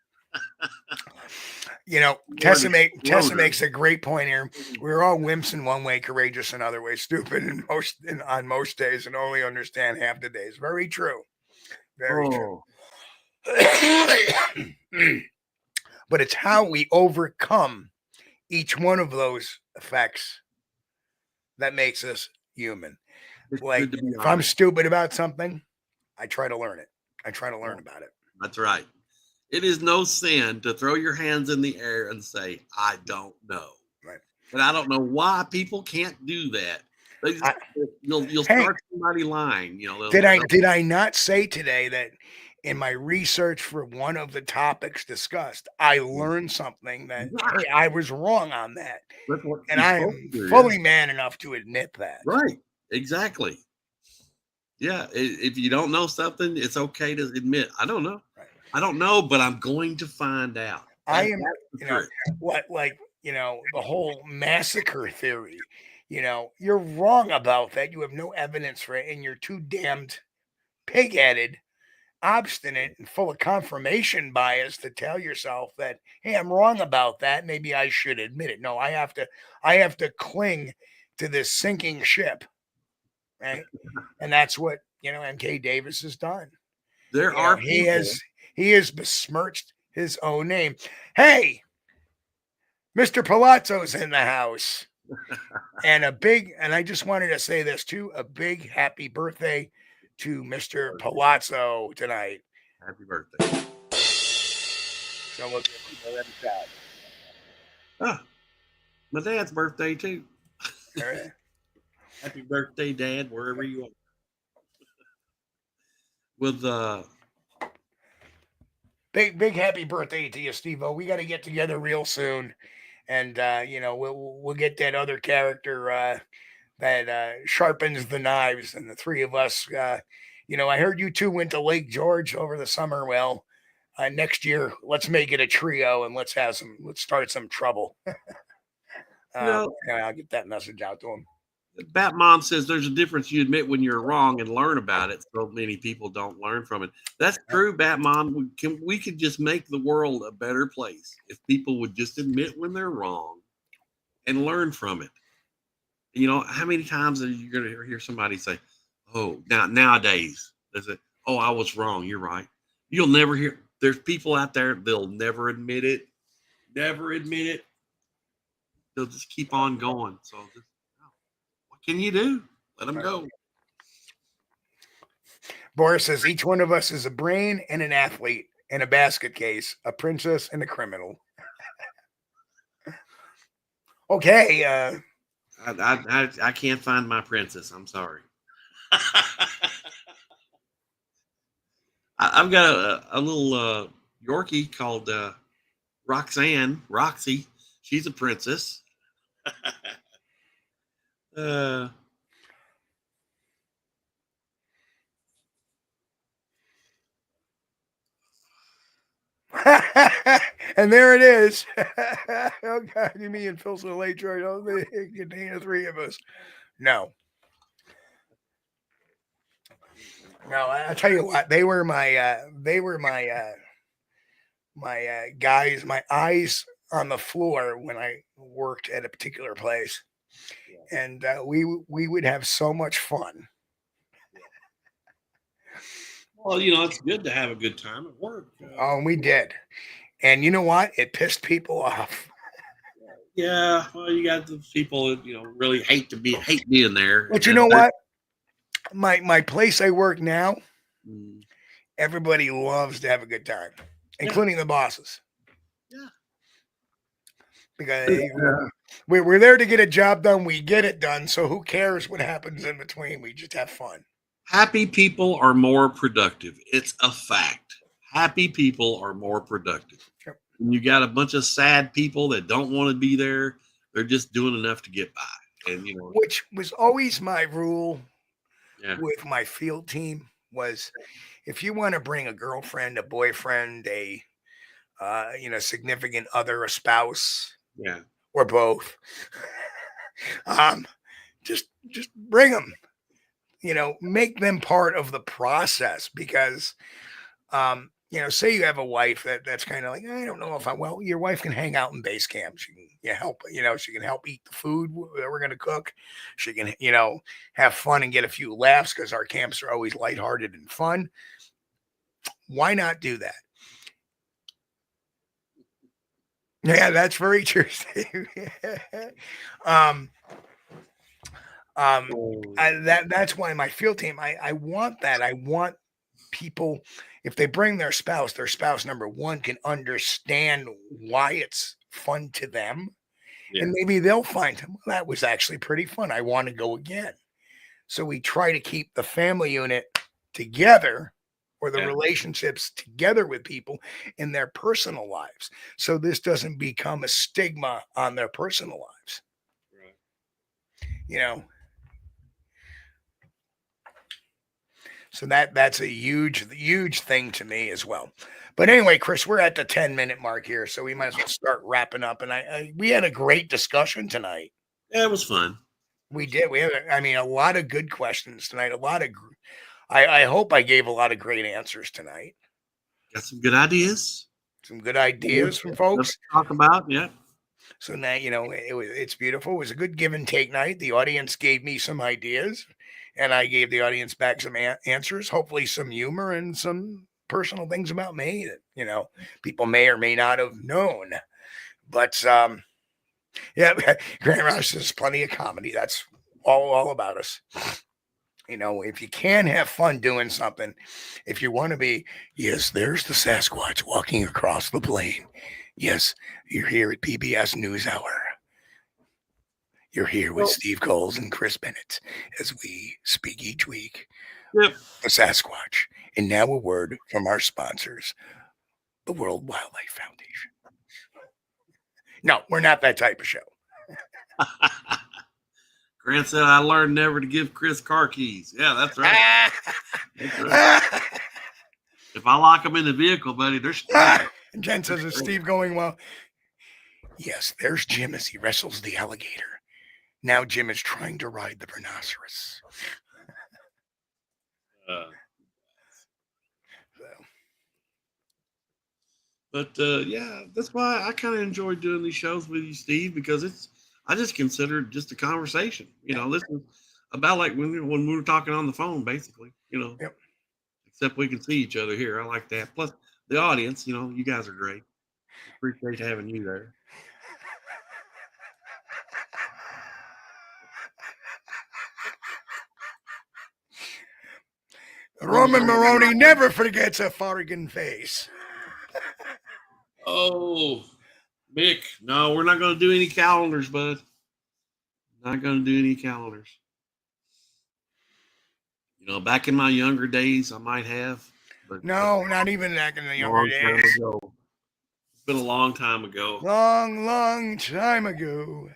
You know, Tessa makes a great point here. We're all wimps in one way, courageous in other ways, stupid on most days, and only understand half the days. Very true. Very true. But it's how we overcome each one of those effects that makes us human. Like if I'm stupid about something, I try to learn it. I try to learn about it. That's right. It is no sin to throw your hands in the air and say, I don't know. Right. And I don't know why people can't do that. You'll start somebody lying. You know. Did I not say today that in my research for one of the topics discussed, I learned something that hey, I was wrong on that. And I am fully man enough to admit that. Right. Exactly. Yeah. If you don't know something, it's okay to admit, I don't know. Right. I don't know, but I'm going to find out. I am, the whole massacre theory, you're wrong about that. You have no evidence for it. And you're too damned pig-headed, obstinate, and full of confirmation bias to tell yourself that, hey, I'm wrong about that. Maybe I should admit it. No, I have to cling to this sinking ship. Right. And that's what, MK Davis has done. He has besmirched his own name. Hey, Mr. Palazzo's in the house. And I just wanted to say this too, a big happy birthday to Mr. Palazzo tonight. Happy birthday. So we'll get that. Oh, my dad's birthday too. All right. Happy birthday, Dad, wherever you are. With big happy birthday to you, Steve-O. We got to get together real soon, and we'll get that other character that sharpens the knives, and the three of us. I heard you two went to Lake George over the summer. Well, next year let's make it a trio, and let's start some trouble. I'll get that message out to him. Bat Mom says there's a difference you admit when you're wrong and learn about it. So many people don't learn from it. That's true, Bat Mom. We could just make the world a better place if people would just admit when they're wrong and learn from it. How many times are you going to hear somebody say, oh, nowadays, they say, oh, I was wrong. You're right. You'll never hear. There's people out there, they'll never admit it. Never admit it. They'll just keep on going. So what can you do? Let them go. Boris says each one of us is a brain and an athlete and a basket case, a princess and a criminal. Okay. I can't find my princess. I'm sorry. I've got a little Yorkie called Roxy. She's a princess. And there it is. Oh God, you mean in Phil's late George? Oh, they contain the three of us. No. No, I'll tell you what, they were my guys, my eyes on the floor when I worked at a particular place, and we would have so much fun. Well, you know, it's good to have a good time at work. Oh, we did, and you know what? It pissed people off. Yeah, well, you got the people that really hate being there. But you know what? My place I work now, everybody loves to have a good time, including the bosses. Yeah. Because we're there to get a job done. We get it done. So who cares what happens in between? We just have fun. Happy people are more productive. It's a fact. Happy people are more productive. Sure. When you got a bunch of sad people that don't want to be there, they're just doing enough to get by. And which was always my rule with my field team was, if you want to bring a girlfriend, a boyfriend, a significant other, a spouse, or both, just bring them. Make them part of the process, because say you have a wife that's kind of like, I don't know if your wife can hang out in base camp. She can help, she can help eat the food that we're going to cook. She can, have fun and get a few laughs, because our camps are always lighthearted and fun. Why not do that? Yeah, that's very true. That's why my field team, I want that. I want people, if they bring their spouse number one can understand why it's fun to them. And maybe they'll find, well, that was actually pretty fun. I want to go again. So we try to keep the family unit together, or the relationships together with people in their personal lives, so this doesn't become a stigma on their personal lives. So that's a huge thing to me as well. But anyway, Chris, we're at the 10-minute mark here, so we might as well start wrapping up. And we had a great discussion tonight. Yeah, it was fun. We did. We had, a lot of good questions tonight. I hope I gave a lot of great answers tonight. Got some good ideas. Some good ideas from folks to talk about. Yeah. So now, it's beautiful. It was a good give and take night. The audience gave me some ideas, and I gave the audience back some answers, hopefully some humor and some personal things about me that, people may or may not have known. But, Grant Ross says plenty of comedy. That's all about us. If you can have fun doing something, if you want to be, yes, there's the Sasquatch walking across the plain. Yes, you're here at PBS NewsHour. You're here with Steve Kulls and Chris Bennett as we speak each week. Yep. The Sasquatch. And now a word from our sponsors, the World Wildlife Foundation. No, we're not that type of show. Grant said, I learned never to give Chris car keys. Yeah, that's right. That's right. If I lock them in the vehicle, buddy, they're stuck. Jen says, is Steve going well? Yes, there's Jim as he wrestles the alligator. Now Jim is trying to ride the rhinoceros. That's why I kind of enjoy doing these shows with you, Steve, because I just consider it just a conversation. This is about like when we were talking on the phone, basically. Yep. Except we can see each other here. I like that. Plus the audience, you guys are great. Appreciate having you there. Roman Maroney never forgets a Farragon face. Oh, Mick, no, we're not going to do any calendars, bud. Not going to do any calendars. You know, back in my younger days, I might have. But no, not even back in the younger days. It's been a long time ago. Long, long time ago.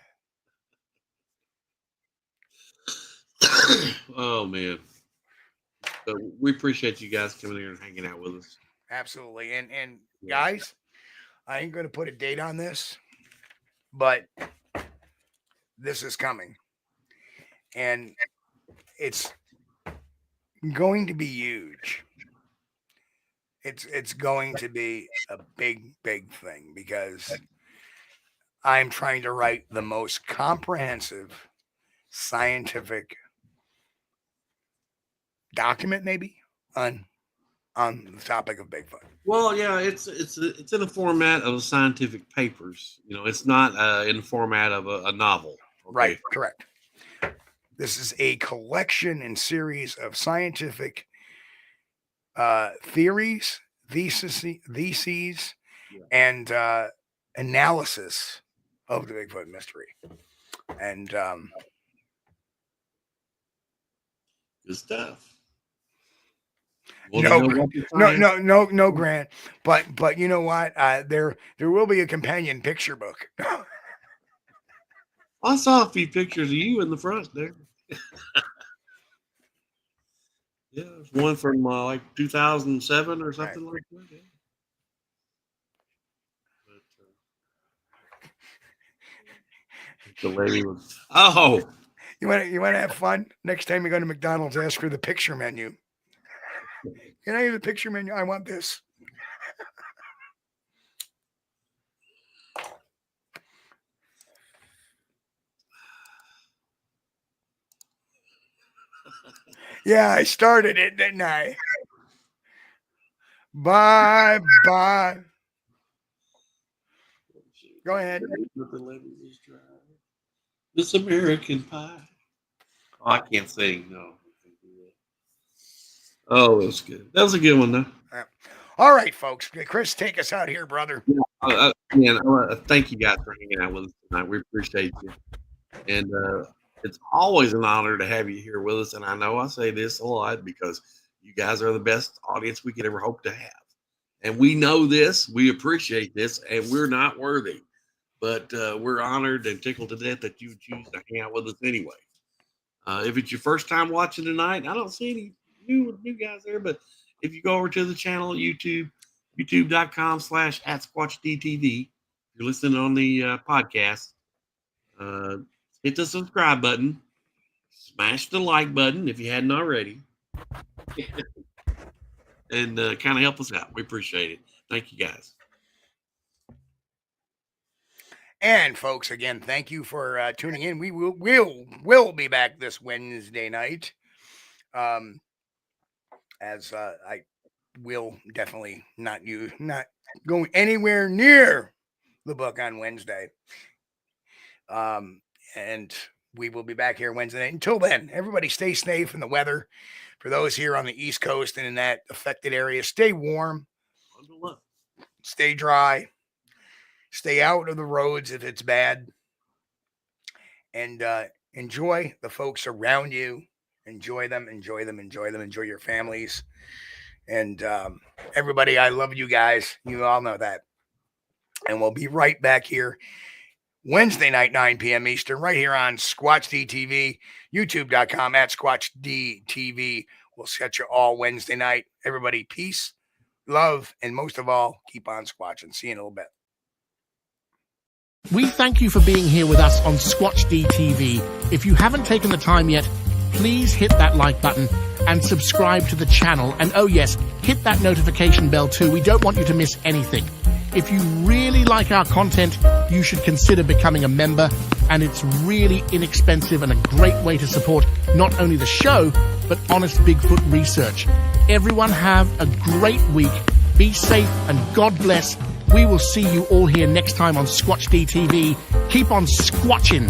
Oh, man. So we appreciate you guys coming here and hanging out with us. Absolutely. And guys, I ain't going to put a date on this, but this is coming. And it's going to be huge. It's going to be a big, big thing because I'm trying to write the most comprehensive scientific document, maybe on the topic of Bigfoot. Well, yeah, it's in the format of scientific papers. You know, it's not in the format of a novel. Okay? Right, correct. This is a collection and series of scientific theories, theses, and analysis of the Bigfoot mystery. And good stuff. No, Grant. But you know what? There will be a companion picture book. I saw a few pictures of you in the front there. Yeah, there's one from like 2007 or something like that. Yeah. But, the lady was. Oh, you want to have fun? Next time you go to McDonald's, ask for the picture menu. Can I have the picture menu? I want this. Yeah, I started it, didn't I? Bye. Go ahead. This American Pie. Oh, I can't sing. No. Oh, that was good. That was a good one, though. All right, folks. Chris, take us out here, brother. Thank you guys for hanging out with us tonight. We appreciate you. And it's always an honor to have you here with us. And I know I say this a lot because you guys are the best audience we could ever hope to have. And we know this. We appreciate this. And we're not worthy. But we're honored and tickled to death that you choose to hang out with us anyway. If it's your first time watching tonight, I don't see any new guys there. But if you go over to the channel, youtube.com/@squatchdtv, if you're listening on the podcast, hit the subscribe button, smash the like button if you hadn't already, and kind of help us out. We appreciate it. Thank you, guys. And folks, again, thank you for tuning in. We will be back this Wednesday night. As I will definitely not going anywhere near the book on Wednesday. And we will be back here Wednesday night. Until then, everybody stay safe in the weather. For those here on the East Coast and in that affected area, stay warm, stay dry, stay out of the roads if it's bad, and enjoy the folks around you. Enjoy them, enjoy your families. And everybody, I love you guys. You all know that. And we'll be right back here Wednesday night, 9 p.m. Eastern, right here on Squatch-D TV, youtube.com/SquatchDTV. We'll catch you all Wednesday night. Everybody, peace, love, and most of all, keep on squatching. See you in a little bit. We thank you for being here with us on Squatch-D TV. If you haven't taken the time yet, please hit that like button and subscribe to the channel. And oh yes, hit that notification bell too. We don't want you to miss anything. If you really like our content, you should consider becoming a member, and it's really inexpensive and a great way to support not only the show, but honest Bigfoot research. Everyone have a great week. Be safe and God bless. We will see you all here next time on Squatch-D TV. Keep on squatching.